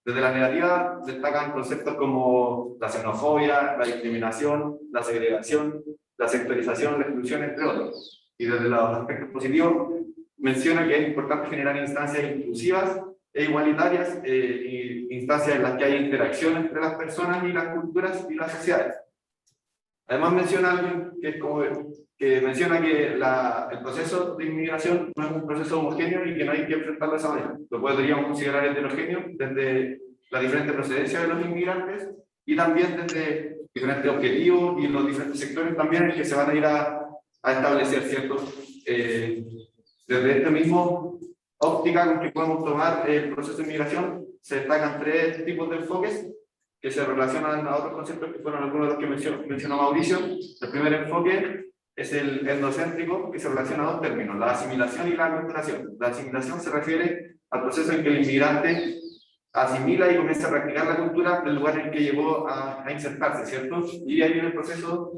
Desde la negativa destacan conceptos como la xenofobia, la discriminación, la segregación, la sectorización, la exclusión, entre otros. Y desde los aspectos positivos menciona que es importante generar instancias inclusivas e igualitarias, instancias en las que hay interacción entre las personas y las culturas y las sociedades. Además menciona alguien que es como que menciona que el proceso de inmigración no es un proceso homogéneo y que no hay que enfrentarlo de esa manera. Lo podríamos considerar heterogéneo desde la diferente procedencia de los inmigrantes y también desde diferentes objetivos y los diferentes sectores también en que se van a ir a establecer, ¿cierto? Desde este mismo óptica con que podemos tomar el proceso de inmigración, se destacan 3 tipos de enfoques que se relacionan a otros conceptos que fueron algunos de los que mencionó Mauricio. El primer enfoque es el etnocéntrico, que se relaciona a 2 términos, la asimilación y la aculturación. La asimilación se refiere al proceso en que el inmigrante asimila y comienza a practicar la cultura del lugar en que llegó a insertarse, ¿cierto? Y ahí viene el proceso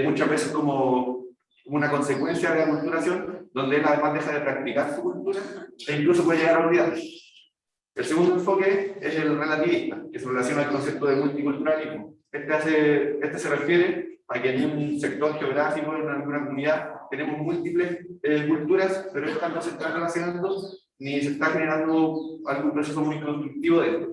muchas veces como una consecuencia de la aculturación, donde él además deja de practicar su cultura e incluso puede llegar a olvidar. El segundo enfoque es el relativista, que se relaciona al concepto de multiculturalismo. Este se refiere a que en un sector geográfico, en alguna comunidad, tenemos múltiples culturas, pero estas no se están relacionando ni se está generando algún proceso muy constructivo de esto.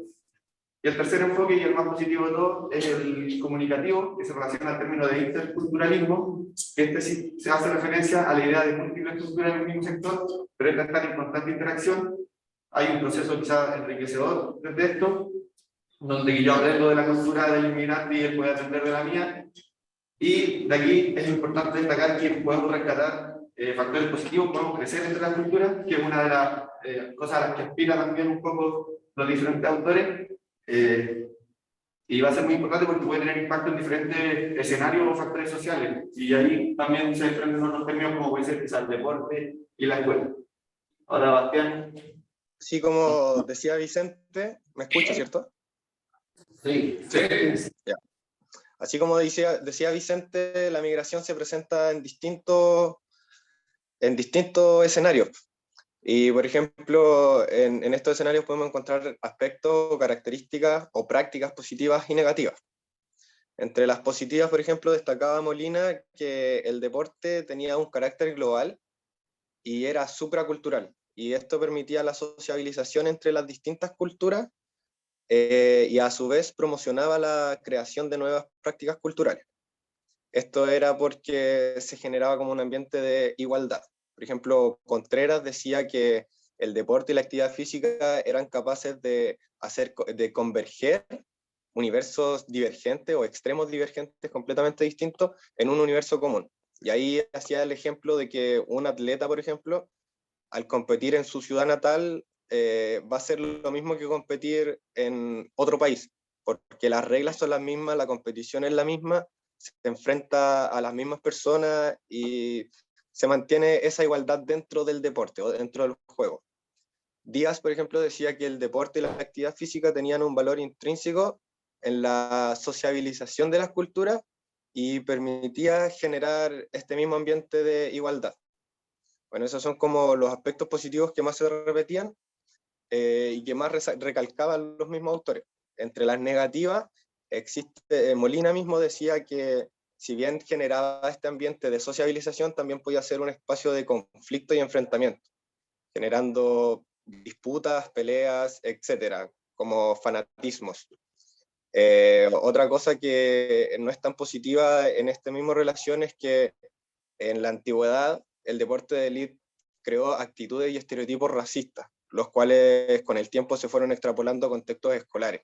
Y el tercer enfoque, y el más positivo de todo, es el comunicativo, que se relaciona al término de interculturalismo, que sí se hace referencia a la idea de múltiples culturas en el mismo sector, pero estas están en constante interacción. Hay un proceso quizás enriquecedor desde esto, donde yo aprendo de la cultura del inmigrante y él puede aprender de la mía, y de aquí es importante destacar que podemos rescatar factores positivos, podemos crecer entre las culturas, que es una de las cosas a las que aspiran también un poco los diferentes autores, y va a ser muy importante porque puede tener impacto en diferentes escenarios o factores sociales, y ahí también se desprenden otros términos como puede ser quizás el deporte y la escuela. Ahora, Bastián. Así como decía Vicente, ¿me escucha, cierto? Sí. Ya. Así como decía Vicente, la migración se presenta en distintos escenarios. Y, por ejemplo, en estos escenarios podemos encontrar aspectos, características o prácticas positivas y negativas. Entre las positivas, por ejemplo, destacaba Molina que el deporte tenía un carácter global y era supracultural. Y esto permitía la sociabilización entre las distintas culturas y a su vez promocionaba la creación de nuevas prácticas culturales. Esto era porque se generaba como un ambiente de igualdad. Por ejemplo, Contreras decía que el deporte y la actividad física eran capaces de converger universos divergentes o extremos divergentes completamente distintos en un universo común. Y ahí hacía el ejemplo de que un atleta, por ejemplo, al competir en su ciudad natal, va a ser lo mismo que competir en otro país, porque las reglas son las mismas, la competición es la misma, se enfrenta a las mismas personas y se mantiene esa igualdad dentro del deporte o dentro del juego. Díaz, por ejemplo, decía que el deporte y la actividad física tenían un valor intrínseco en la sociabilización de las culturas y permitía generar este mismo ambiente de igualdad. Bueno, esos son como los aspectos positivos que más se repetían y que más recalcaban los mismos autores. Entre las negativas, Molina mismo decía que si bien generaba este ambiente de sociabilización, también podía ser un espacio de conflicto y enfrentamiento, generando disputas, peleas, etcétera, como fanatismos. Otra cosa que no es tan positiva en esta misma relación es que en la antigüedad el deporte de élite creó actitudes y estereotipos racistas, los cuales con el tiempo se fueron extrapolando a contextos escolares.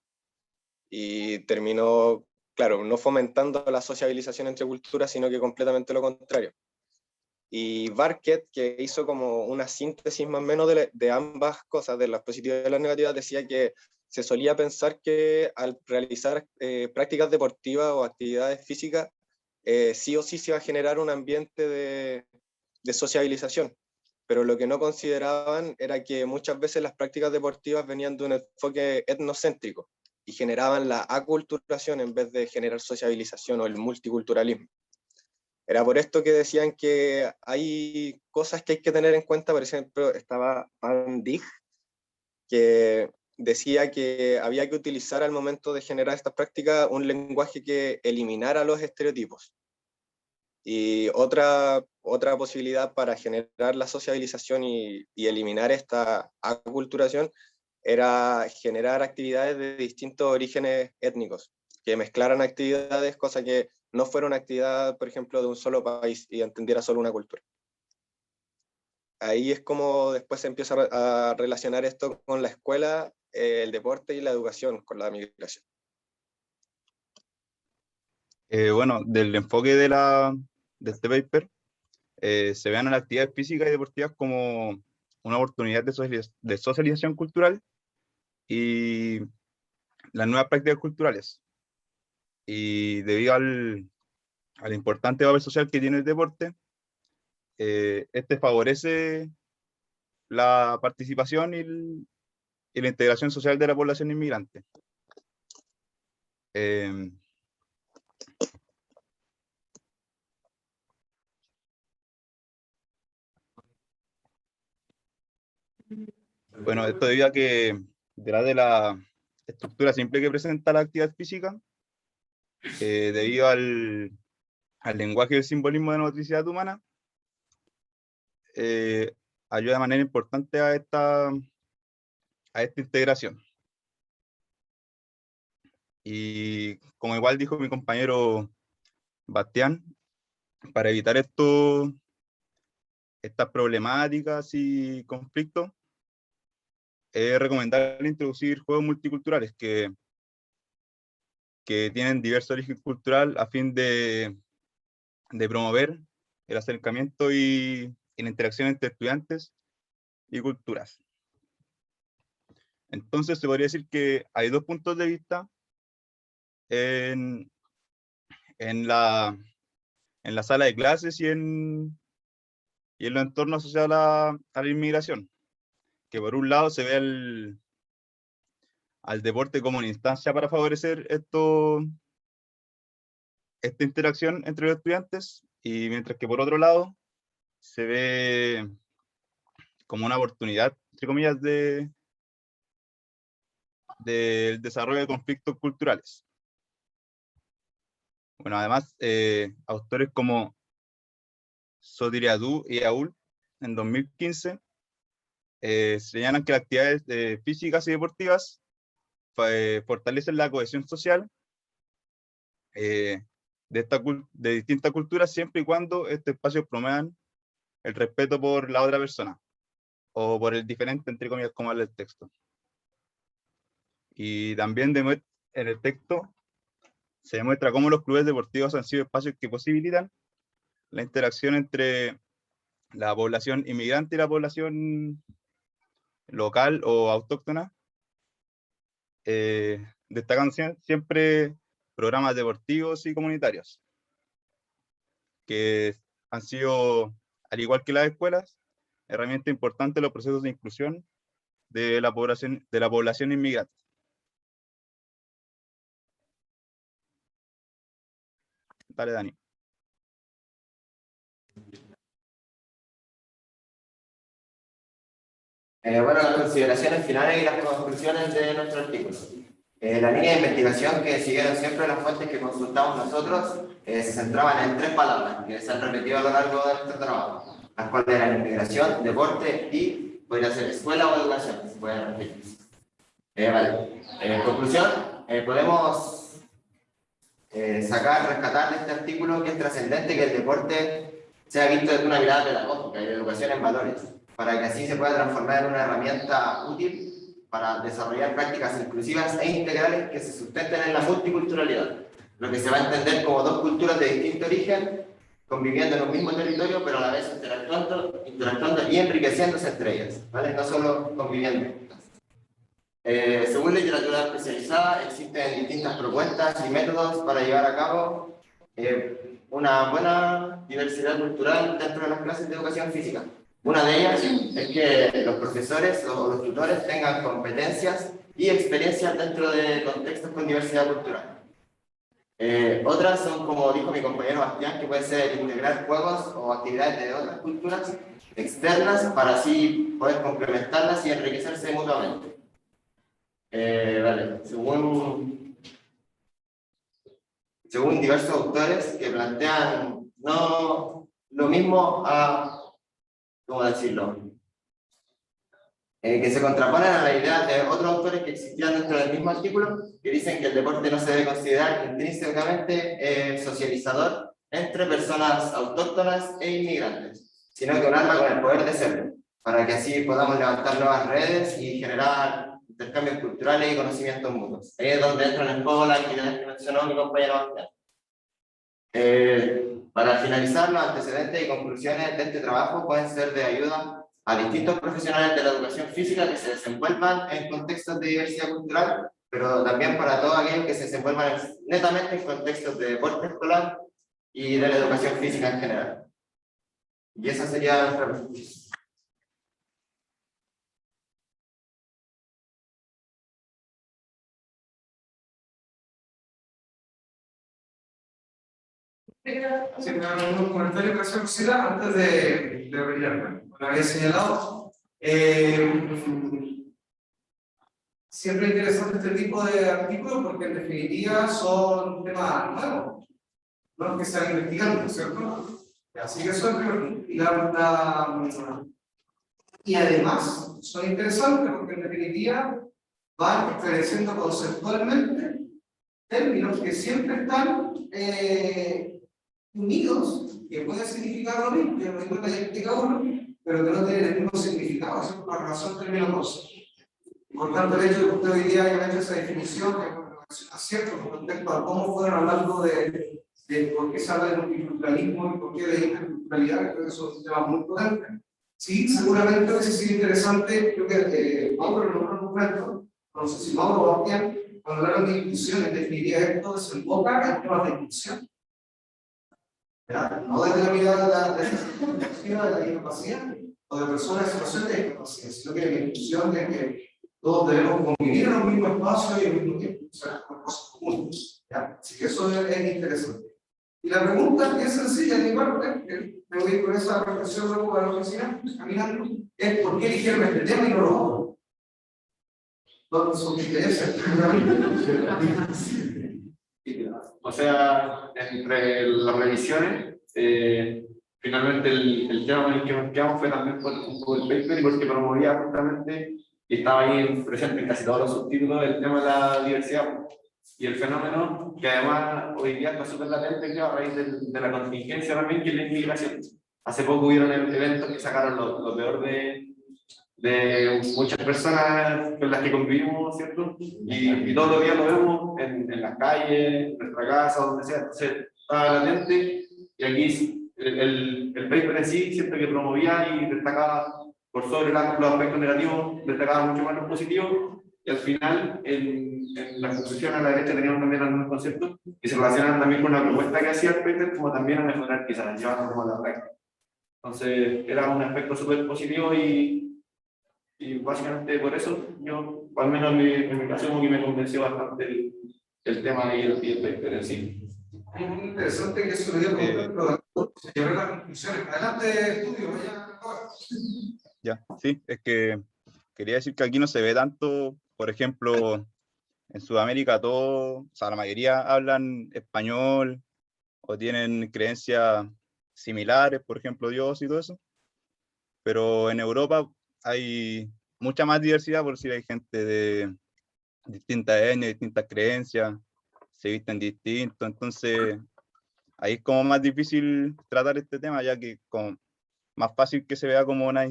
Y terminó, claro, no fomentando la sociabilización entre culturas, sino que completamente lo contrario. Y Barquet, que hizo como una síntesis más o menos de ambas cosas, de las positivas y las negativas, decía que se solía pensar que al realizar prácticas deportivas o actividades físicas, sí o sí se iba a generar un ambiente de sociabilización, pero lo que no consideraban era que muchas veces las prácticas deportivas venían de un enfoque etnocéntrico y generaban la aculturación en vez de generar sociabilización o el multiculturalismo. Era por esto que decían que hay cosas que hay que tener en cuenta. Por ejemplo, estaba Van Dijk, que decía que había que utilizar al momento de generar estas prácticas un lenguaje que eliminara los estereotipos. Y otra posibilidad para generar la sociabilización y eliminar esta aculturación era generar actividades de distintos orígenes étnicos, que mezclaran actividades, cosa que no fuera una actividad, por ejemplo, de un solo país y entendiera solo una cultura. Ahí es como después se empieza a relacionar esto con la escuela, el deporte y la educación, con la migración. Bueno, del enfoque de este paper, se vean a las actividades físicas y deportivas como una oportunidad de socialización cultural y las nuevas prácticas culturales. Y debido al importante papel social que tiene el deporte, este favorece la participación y la integración social de la población inmigrante. Bueno, esto debido a que detrás de la estructura simple que presenta la actividad física, debido al lenguaje y el simbolismo de la motricidad humana, ayuda de manera importante a esta integración. Y como igual dijo mi compañero Bastián, para evitar estas problemáticas y conflictos, es recomendable introducir juegos multiculturales que tienen diverso origen cultural a fin de promover el acercamiento y la interacción entre estudiantes y culturas. Entonces se podría decir que hay dos puntos de vista en la sala de clases y en los entornos asociados a la inmigración, que por un lado se ve al deporte como una instancia para favorecer esta interacción entre los estudiantes, y mientras que por otro lado se ve como una oportunidad, entre comillas, del desarrollo de conflictos culturales. Bueno, además, autores como Sotiriadou y Aoul, en 2015, señalan que las actividades físicas y deportivas fortalecen la cohesión social de distintas culturas, siempre y cuando estos espacios promuevan el respeto por la otra persona, o por el diferente, entre comillas, como habla el texto. Y también en el texto se demuestra cómo los clubes deportivos han sido espacios que posibilitan la interacción entre la población inmigrante y la población local o autóctona, destacando siempre programas deportivos y comunitarios, que han sido, al igual que las escuelas, herramienta importante en los procesos de inclusión de la población inmigrante. Dale, Dani. Bueno, las consideraciones finales y las conclusiones de nuestro artículo. La línea de investigación que siguieron siempre las fuentes que consultamos nosotros se centraban en 3 palabras que se han repetido a lo largo de nuestro trabajo, las cuales eran inmigración, deporte y podría ser escuela o educación, si pueden repetir. Vale. En conclusión, podemos rescatar de este artículo que es trascendente que el deporte sea visto desde una mirada pedagógica y de educación en valores, para que así se pueda transformar en una herramienta útil para desarrollar prácticas inclusivas e integrales que se sustenten en la multiculturalidad, lo que se va a entender como 2 culturas de distinto origen, conviviendo en un mismo territorio, pero a la vez interactuando y enriqueciéndose entre ellas, ¿vale? No solo conviviendo. Según literatura especializada, existen distintas propuestas y métodos para llevar a cabo una buena diversidad cultural dentro de las clases de educación física. Una de ellas es que los profesores o los tutores tengan competencias y experiencias dentro de contextos con diversidad cultural. Otras son, como dijo mi compañero Bastián, que puede ser integrar juegos o actividades de otras culturas externas para así poder complementarlas y enriquecerse mutuamente. Vale. Según diversos autores que plantean no lo mismo a, ¿cómo decirlo? Que se contraponen a la idea de otros autores que existían dentro del mismo artículo, que dicen que el deporte no se debe considerar intrínsecamente socializador entre personas autóctonas e inmigrantes, sino que un arma con el poder de serlo, para que así podamos levantar nuevas redes y generar intercambios culturales y conocimientos mutuos. Ahí es donde entran en juego las actividades que mencionó mi compañero Bastián. Para finalizar, los antecedentes y conclusiones de este trabajo pueden ser de ayuda a distintos profesionales de la educación física que se desenvuelvan en contextos de diversidad cultural, pero también para todos aquellos que se desenvuelvan netamente en contextos de deporte escolar y de la educación física en general. Y esa sería nuestra respuesta. Sí, un comentario que hacer Lucila antes de retirarme. Como había señalado, siempre es interesante este tipo de artículos porque en definitiva son temas nuevos, no los que se están investigando, ¿cierto? Así que eso es primero. Y además son interesantes porque en definitiva van estableciendo conceptualmente términos que siempre están unidos, que pueden significar lo mismo, que no hay explica uno, pero que no tienen el mismo significado, eso es por la razón término cosa. Por tanto, el hecho de que usted hoy día haya hecho esa definición, que es cierto con respecto a cómo fueron hablando de por qué se habla de multiculturalismo y por qué de interculturalidad, creo que eso es un tema muy potente. Sí, seguramente hubiese sido interesante, creo que Mauro lo nombró en un momento, no sé si Mauro o Bastián, cuando hablaron de inclusión, en definitiva esto desemboca en temas de inclusión. No desde la mirada de la discapacidad o de personas en situación de discapacidad, sino que la inclusión es que todos debemos convivir en un mismo espacio y al mismo tiempo, o sea, con cosas comunes. ¿Ya? Así que eso es interesante. Y la pregunta que es sencilla de mi parte, que me voy con esa reflexión luego a la oficina, caminando, es ¿por qué eligieron este tema y no lo otro? ¿Dónde son mis intereses? O sea, entre las revisiones, finalmente el tema en el que nos quedamos fue también por un poco el paper y porque promovía justamente, y estaba ahí presente en casi todos los subtítulos, el tema de la diversidad y el fenómeno que además hoy día está súper latente, creo, a raíz de la contingencia también, que es la inmigración. Hace poco hubieron eventos que sacaron lo peor de muchas personas con las que convivimos, ¿cierto? Y todos los días lo vemos en las calles, en nuestra casa, donde sea. Entonces, estaba latente y aquí el paper en sí siento que promovía y destacaba por sobre los aspectos negativos, destacaba mucho más los positivos y al final en la conclusión a la derecha teníamos también algunos conceptos que se relacionan también con la propuesta que hacía el paper como también a mejorar quizás, llevarnos como a la práctica. Entonces, era un aspecto súper positivo y básicamente por eso, yo, al menos en mi caso, como que me convenció bastante el tema y el paper en sí. Es muy interesante que eso le dio contacto, se llevaron las conclusiones. Adelante, estudio, vaya. Ya, sí, es que quería decir que aquí no se ve tanto, por ejemplo, en Sudamérica todo, o sea, la mayoría hablan español o tienen creencias similares, por ejemplo, Dios y todo eso, pero en Europa hay mucha más diversidad, por decir, hay gente de distintas etnias, distintas creencias, se visten distintos, entonces ahí es como más difícil tratar este tema, ya que como más fácil que se vea como una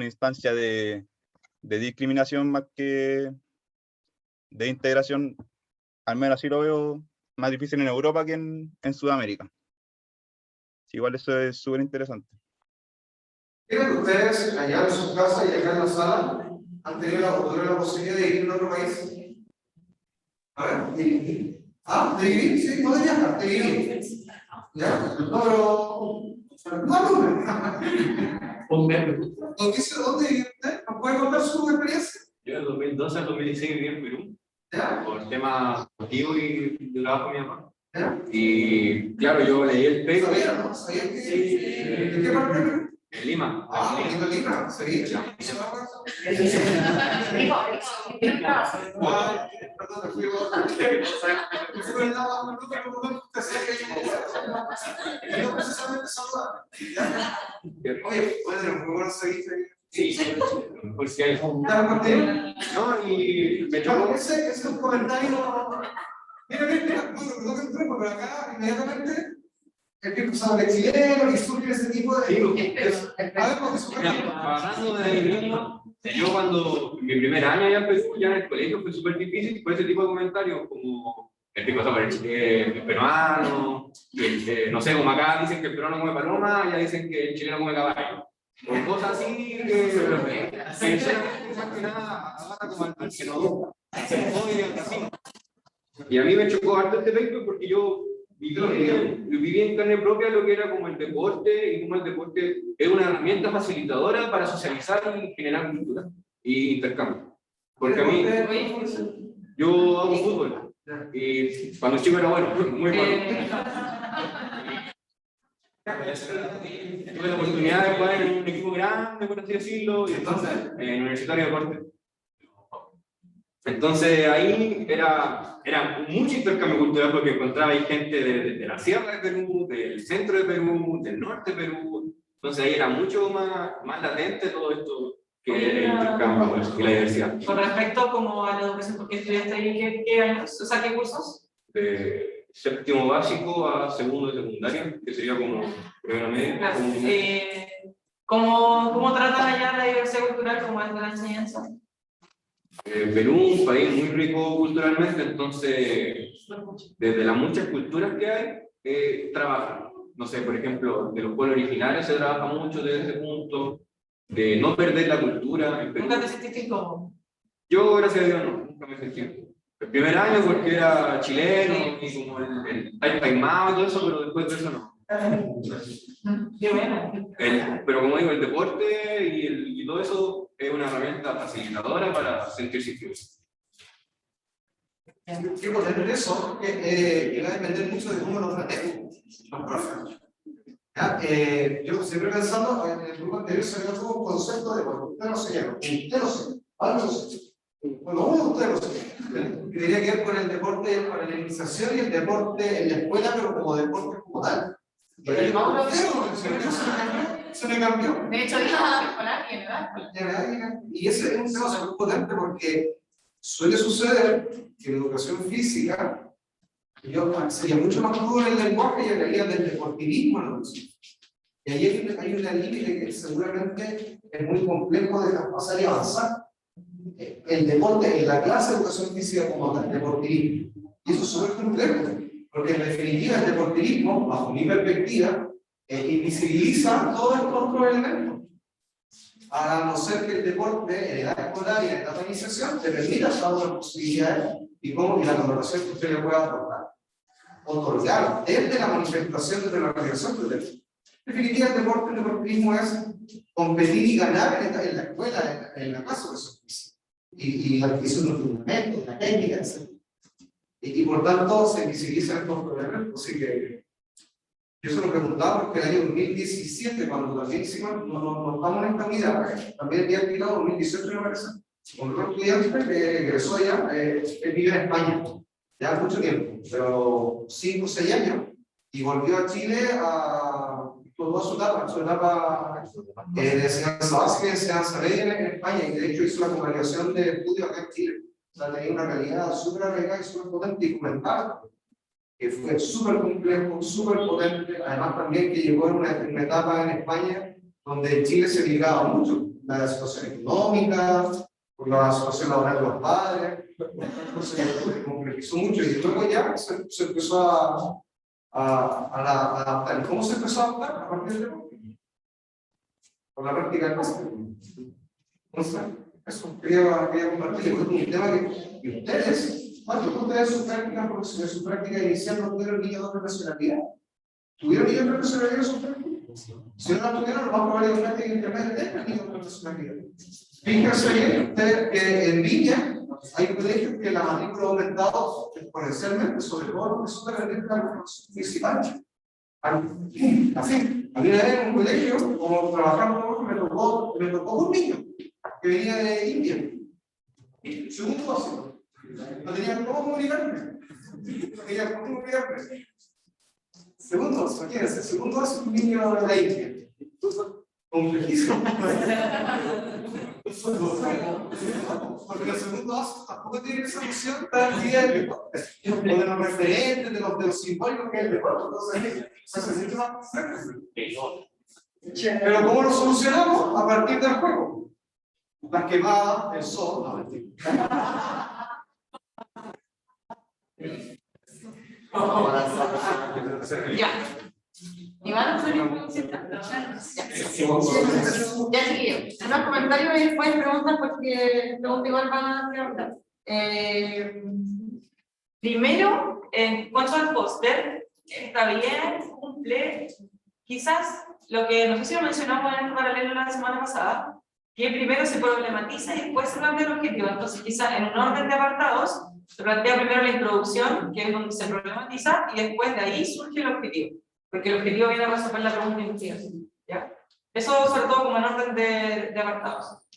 instancia de discriminación más que de integración, al menos así lo veo más difícil en Europa que en Sudamérica. Sí, igual eso es súper interesante. ¿Quieren que ustedes allá en su casa y acá en la sala han tenido la posibilidad de ir a otro país? A ver, ¿de vivir? Sí, puede viajar, de vivir. ¿Ya? No, pero... ¿Dónde vive usted? ¿Nos puede contar su experiencia? Yo en 2012 al 2016 viví en Perú. por temas motivos y de trabajo de mi mamá. Y claro, yo leí el paper. ¿Sabías, no? ¿Sabías que en qué parte? En Lima. En Lima, sí. Perdón, me fui el lado, no te preocupes, usted sabe que yo precisamente saludar. Oye, bueno, muy bueno seguiste. Sí, por si hay. No, y me chocó. Ese es un comentario. Mira, bueno, perdón que entré, pero acá inmediatamente empieza a hablar chileno y surge ese tipo de. A ver, porque hablando de niño, yo cuando mi primer año ya empecé, ya en el colegio fue súper difícil por ese tipo de comentarios, como el tipo de el peruano, no sé, como acá dicen que el peruano come paloma, ya dicen que el chileno come caballo. O cosas así que más que nada agarra como al que no se jode al casino. Y a mí me chocó harto este paper porque yo viví en carne propia lo que era como el deporte, y como el deporte es una herramienta facilitadora para socializar y generar cultura y intercambio. Porque a mí, yo hago fútbol, y cuando chico era bueno, muy bueno. Tuve la oportunidad de jugar en un equipo grande, por así decirlo, y entonces, en Universitario de Deporte. Entonces ahí era mucho intercambio cultural porque encontraba ahí gente de la sierra de Perú, del centro de Perú, del norte de Perú. Entonces ahí era mucho más latente todo esto que el intercambio y la diversidad. Con respecto como a la educación, ¿por qué estudiaste ahí? ¿Qué años? O sea, ¿qué cursos? De séptimo básico a segundo de secundaria, que sería como primero medio. Claro. ¿Cómo tratan allá la diversidad cultural como es de la enseñanza? Perú es un país muy rico culturalmente, entonces desde las muchas culturas que hay, trabajan. No sé, por ejemplo, de los pueblos originarios se trabaja mucho desde ese punto, de no perder la cultura en Perú. ¿Nunca te sentiste incómodo? Yo, gracias a Dios, no, nunca me sentí incómodo. El primer año porque era chileno y como el taimado y todo eso, pero después de eso no. Qué bueno. Pero como digo, el deporte y todo eso es una herramienta facilitadora para sentirse incluso. Qué potente eso, que va a depender mucho de cómo lo tratemos los profes. Yo siempre pensando, en el grupo anterior se había todo un concepto de, bueno, usted no sé qué, algo no sé. Bueno, uno de ustedes no sé qué. Que tenía que ver con el deporte, con la iniciación y el deporte en la escuela, pero como deporte como tal. Se me cambió. De hecho, dijo escolar y en edad. Y ese es un tema súper potente porque suele suceder que en educación física sería mucho más duro en el lenguaje y en realidad del deportivismo en la educación. Y ahí hay una límite que seguramente es muy complejo de traspasar y avanzar. El deporte en la clase de educación física como tal, deportivismo. Y eso es súper complejo, porque en definitiva el deportivismo, bajo mi perspectiva, invisibiliza todos estos otros elementos. A no ser que el deporte en edad escolar y en etapa de iniciación te permita todas las posibilidades y cómo la connotación que usted le pueda aportar. Otorgar desde la manifestación, desde la organización del deporte. En definitiva, el deportivismo es competir y ganar en la escuela, en la clase de educación física. Y la adquisición de los fundamentos, la técnica, etc. Y por tanto se invisibilizan estos problemas. Así que yo se lo preguntaba porque el año 2017, cuando también hicimos, no estamos en esta unidad, también había aplicado 2018, me parece, con otro estudiante que egresó ya, vive en España, ya mucho tiempo, pero 5 o 6 años, y volvió a Chile a toda su etapa de enseñanza básica y enseñanza media en España, y de hecho hizo la convalidación de estudio acá en Chile. O sea, tenía una realidad súper arraigada y súper potente y documentada, que fue súper complejo, súper potente, además también que llegó en una etapa en España donde en Chile se ligaba mucho la situación económica, por la situación laboral de los padres, entonces se complejizó mucho y luego ya se empezó a adaptar. ¿Cómo se empezó a adaptar? A partir del deporte. Por la práctica del básquet. Entonces, eso quería compartir, es un tema que ustedes, ¿cuántos de ustedes su práctica inicial no tuvieron niños de otra nacionalidad? ¿Tuvieron niños de otra nacionalidad en su práctica? Si no la tuvieron, lo más probable es que una práctica intermedia tengan niños de otra nacionalidad. Fíjense bien ustedes que en línea, Hay colegios que la matrícula ha aumentado exponencialmente, sobre todo los que son de la formación principal. Así, a mí una vez en un colegio, como trabajando, me tocó un niño que venía de India. Y segundo básico. No tenía cómo comunicarme. No tenía cómo comunicarme. Segundo básico, imagínense, segundo básico, un niño de la India. Complejísimo. Porque los segundos tampoco tienen esa noción tan bien de los referentes, de los simbólicos que es el deporte. Entonces, se hace mucho más complejo. Pero ¿cómo lo solucionamos? A partir del juego. Las quemadas, el sol, no, mentira. Ya. Iván, ya, chiquillos. Unos comentarios y después preguntas porque preguntas igual van a preguntar. Primero, en cuanto al póster, está bien, cumple, quizás lo que no sé si lo mencionamos en el paralelo la semana pasada, que primero se problematiza y después se plantea el objetivo. Entonces, quizás en un orden de apartados, se plantea primero la introducción, que es donde se problematiza, y después de ahí surge el objetivo. Porque el objetivo viene a resolver la pregunta de investigación, ¿ya? Eso sobre todo como en orden de apartados.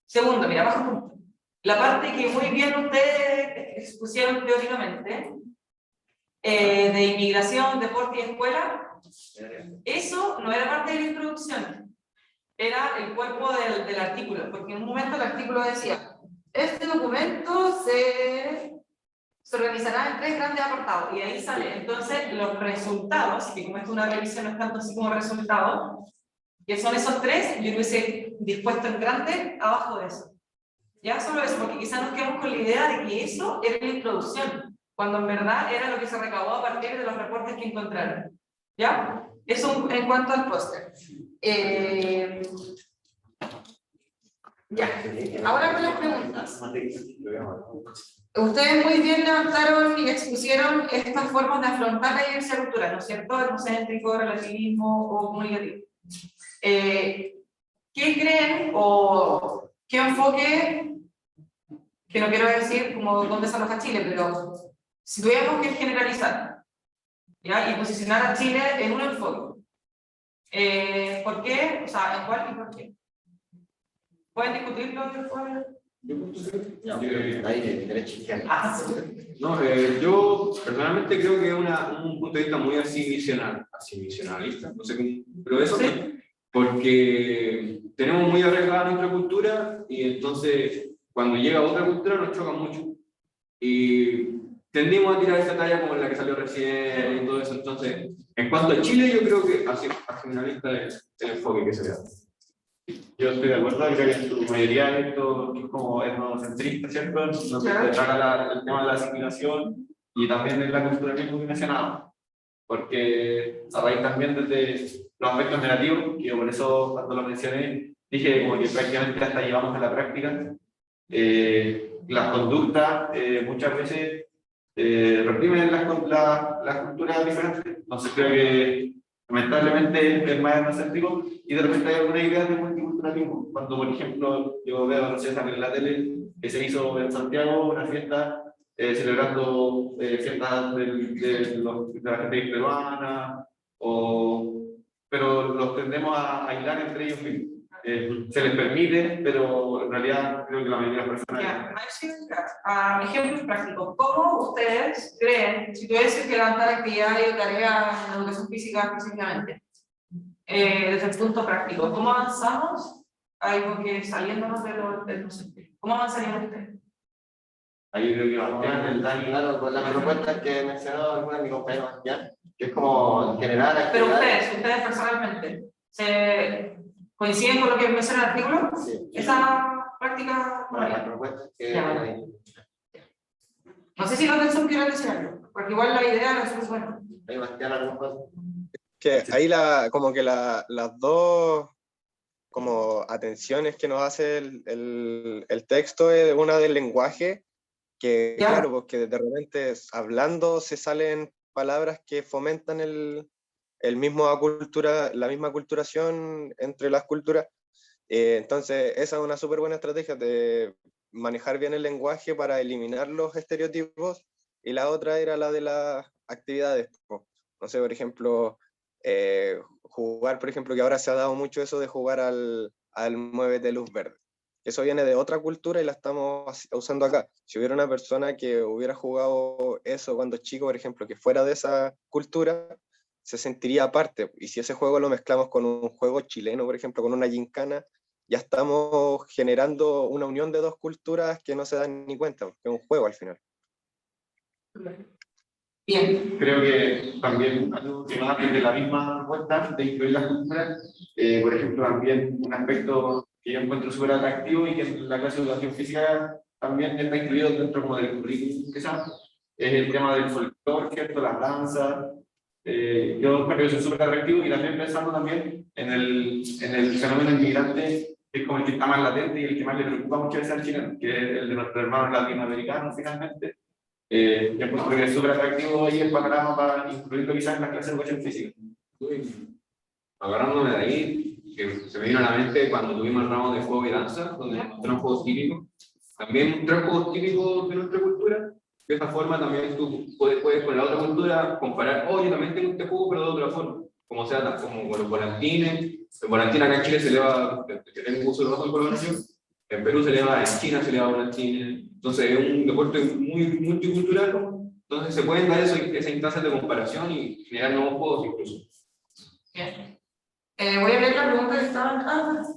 Segundo, mira, bajo punto. La parte que muy bien ustedes expusieron teóricamente, de inmigración, deporte y escuela, eso no era parte de la introducción, era el cuerpo del artículo, porque en un momento el artículo decía, este documento se organizará en 3 grandes apartados, y ahí sale entonces los resultados, que como es una revisión no es tanto así como resultados, que son esos 3, yo lo hubiese dispuesto en grande abajo de eso. Ya solo eso, porque quizás nos quedamos con la idea de que eso era la introducción, cuando en verdad era lo que se recabó a partir de los reportes que encontraron. ¿Ya? Eso en cuanto al póster. Ya, ahora con las preguntas. Ustedes muy bien levantaron y expusieron estas formas de afrontar la diversidad cultural, ¿no es cierto? Etnocéntrico, relativismo o comunicativo. ¿Qué creen o qué enfoque, que no quiero decir como dónde se aloja Chile, pero si tuviéramos que generalizar, ¿ya? Y posicionar a Chile en un enfoque, ¿por qué? O sea, ¿en cuál y por qué? ¿Pueden discutirlo después? No, yo personalmente creo que es un punto de vista muy asimilacionalista, no sé cómo, pero eso, ¿sí? Porque tenemos muy arraigada nuestra cultura y entonces cuando llega otra cultura nos choca mucho y tendimos a tirar esa talla como la que salió recién y todo eso. Entonces, en cuanto a Chile, yo creo que asimilacionalista es el enfoque que se da. Yo estoy de acuerdo, creo que en su mayoría esto es como etnocentrista, ¿cierto? Donde se traga el tema de la asimilación y también de la culturalismo que mencionaba. Porque a raíz también desde los aspectos negativos, que yo por eso cuando lo mencioné, dije como que prácticamente hasta llevamos a la práctica, las conductas muchas veces reprimen las culturas diferentes. Entonces creo que lamentablemente es más etnocéntrico y de repente hay alguna idea de multiculturalismo. Cuando, por ejemplo, yo veo, no sé, en la tele que se hizo en Santiago una fiesta celebrando fiestas de la gente peruana, pero los tendemos a aislar entre ellos mismos. Se les permite, pero en realidad creo que la mayoría de las personas... Ejemplos prácticos. ¿Cómo ustedes creen, si tuviesen que levantar actividades y tareas en educación física específicamente, desde el punto práctico, cómo avanzamos? Algo que saliéndonos de los ¿cómo avanzarían ustedes? Ahí creo que Bastián, Claro, con las propuestas que mencionó alguna de mis compañeros Bastián, que es como generar actividades. Pero ustedes personalmente, ¿coinciden con lo que menciona el artículo? Sí. Esa práctica. Bueno, las propuestas que no sé si los del quieren decir algo, porque igual la idea no es buena. Ahí Bastián, algunas cosas. Que ahí como que las dos como atenciones que nos hace el texto es una del lenguaje, que ¿Ya? claro, porque de repente hablando se salen palabras que fomentan la misma culturación entre las culturas. Entonces esa es una súper buena estrategia de manejar bien el lenguaje para eliminar los estereotipos, y la otra era la de las actividades. No sé, por ejemplo, jugar, por ejemplo, que ahora se ha dado mucho eso de jugar al muévete luz verde. Eso viene de otra cultura y la estamos usando acá. Si hubiera una persona que hubiera jugado eso cuando chico, por ejemplo, que fuera de esa cultura, se sentiría aparte. Y si ese juego lo mezclamos con un juego chileno, por ejemplo, con una gincana, ya estamos generando una unión de dos culturas que no se dan ni cuenta, que es un juego al final. Bien. Creo que también algo que va desde la misma vuelta de incluir las culturas, por ejemplo, también un aspecto que yo encuentro súper atractivo y que en la clase de educación física también está incluido dentro como del currículum, quizás, es el tema del folclore, ¿cierto? Las danzas. Yo creo que eso es súper atractivo, y también pensando también en el fenómeno inmigrante, que es como el que está más latente y el que más le preocupa mucho veces al chileno, que es el de nuestros hermanos latinoamericanos finalmente. Yo creo que es súper atractivo hoy el panorama para incluirlo quizás en las clases de educación física. Agarrándome de ahí, que se me vino a la mente cuando tuvimos el ramo de juego y danza, donde mostraron juegos típicos. También mostrar juegos típicos de nuestra cultura. De esa forma también tú puedes con la otra cultura comparar, yo también tengo este juego, pero de otra forma. Como sea, como con los volantines. El volantín acá en Chile se eleva, que tengo uso de los volantines. En Perú se eleva, en China se eleva volantines. Entonces es un deporte muy multicultural. Entonces se pueden dar esas instancias de comparación y generar nuevos juegos incluso. Bien. Voy a leer la pregunta que estaban.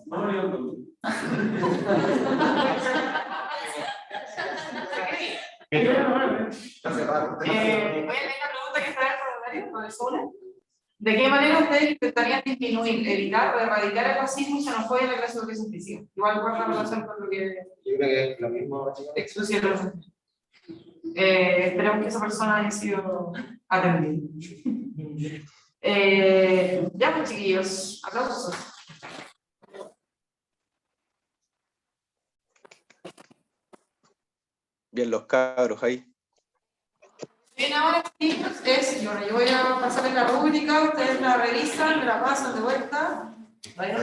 Voy a leer la pregunta que está en el formulario, ¿de qué manera ustedes intentarían disminuir, evitar o erradicar el racismo y xenofobia en la clase de educación física? Igual guarda relación con lo que Yo creo que es lo mismo. expusieron. Esperemos que esa persona haya sido atendida. Ya pues, chiquillos, aplausos. Bien, los cabros ahí. Bien, ahora chicos, yo voy a pasarles la rúbrica, ustedes la revisan, me la pasan de vuelta. El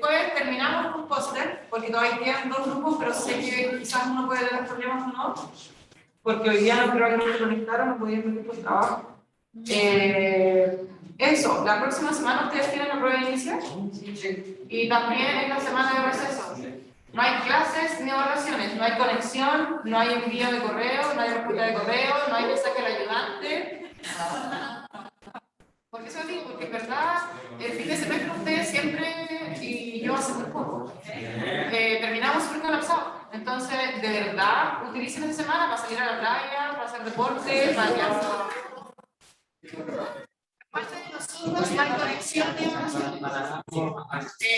jueves terminamos con un póster, porque todavía quedan 2 grupos, pero sé que quizás uno puede tener problemas o no, porque hoy día no creo que no se conectaron, no podían venir por trabajo. Eso, la próxima semana ustedes tienen la prueba inicial, y también es la semana de receso. No hay clases ni evaluaciones, no hay conexión, no hay envío de correo, no hay respuesta de correo, no hay mensaje al ayudante. Porque eso digo, porque en verdad el fin de semestre ustedes siempre, y yo hace muy poco, terminamos súper colapsados. Entonces, de verdad, utilicen esta semana para salir a la playa, para hacer deporte, para quedarse. Parte de nosotros no hay conexión de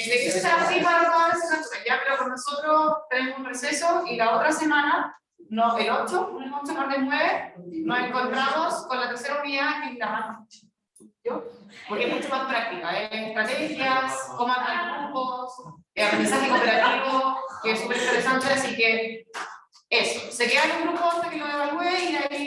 que sea así para todas las asignaturas, ya, pero con nosotros tenemos un receso y la otra semana, no, el 8, martes 9, nos encontramos con la tercera unidad que es la más, porque es mucho más práctica, estrategias, cómo armar grupos, aprendizaje cooperativo, que es súper interesante, así que eso, se queda en un grupo hasta que lo evalúe y de ahí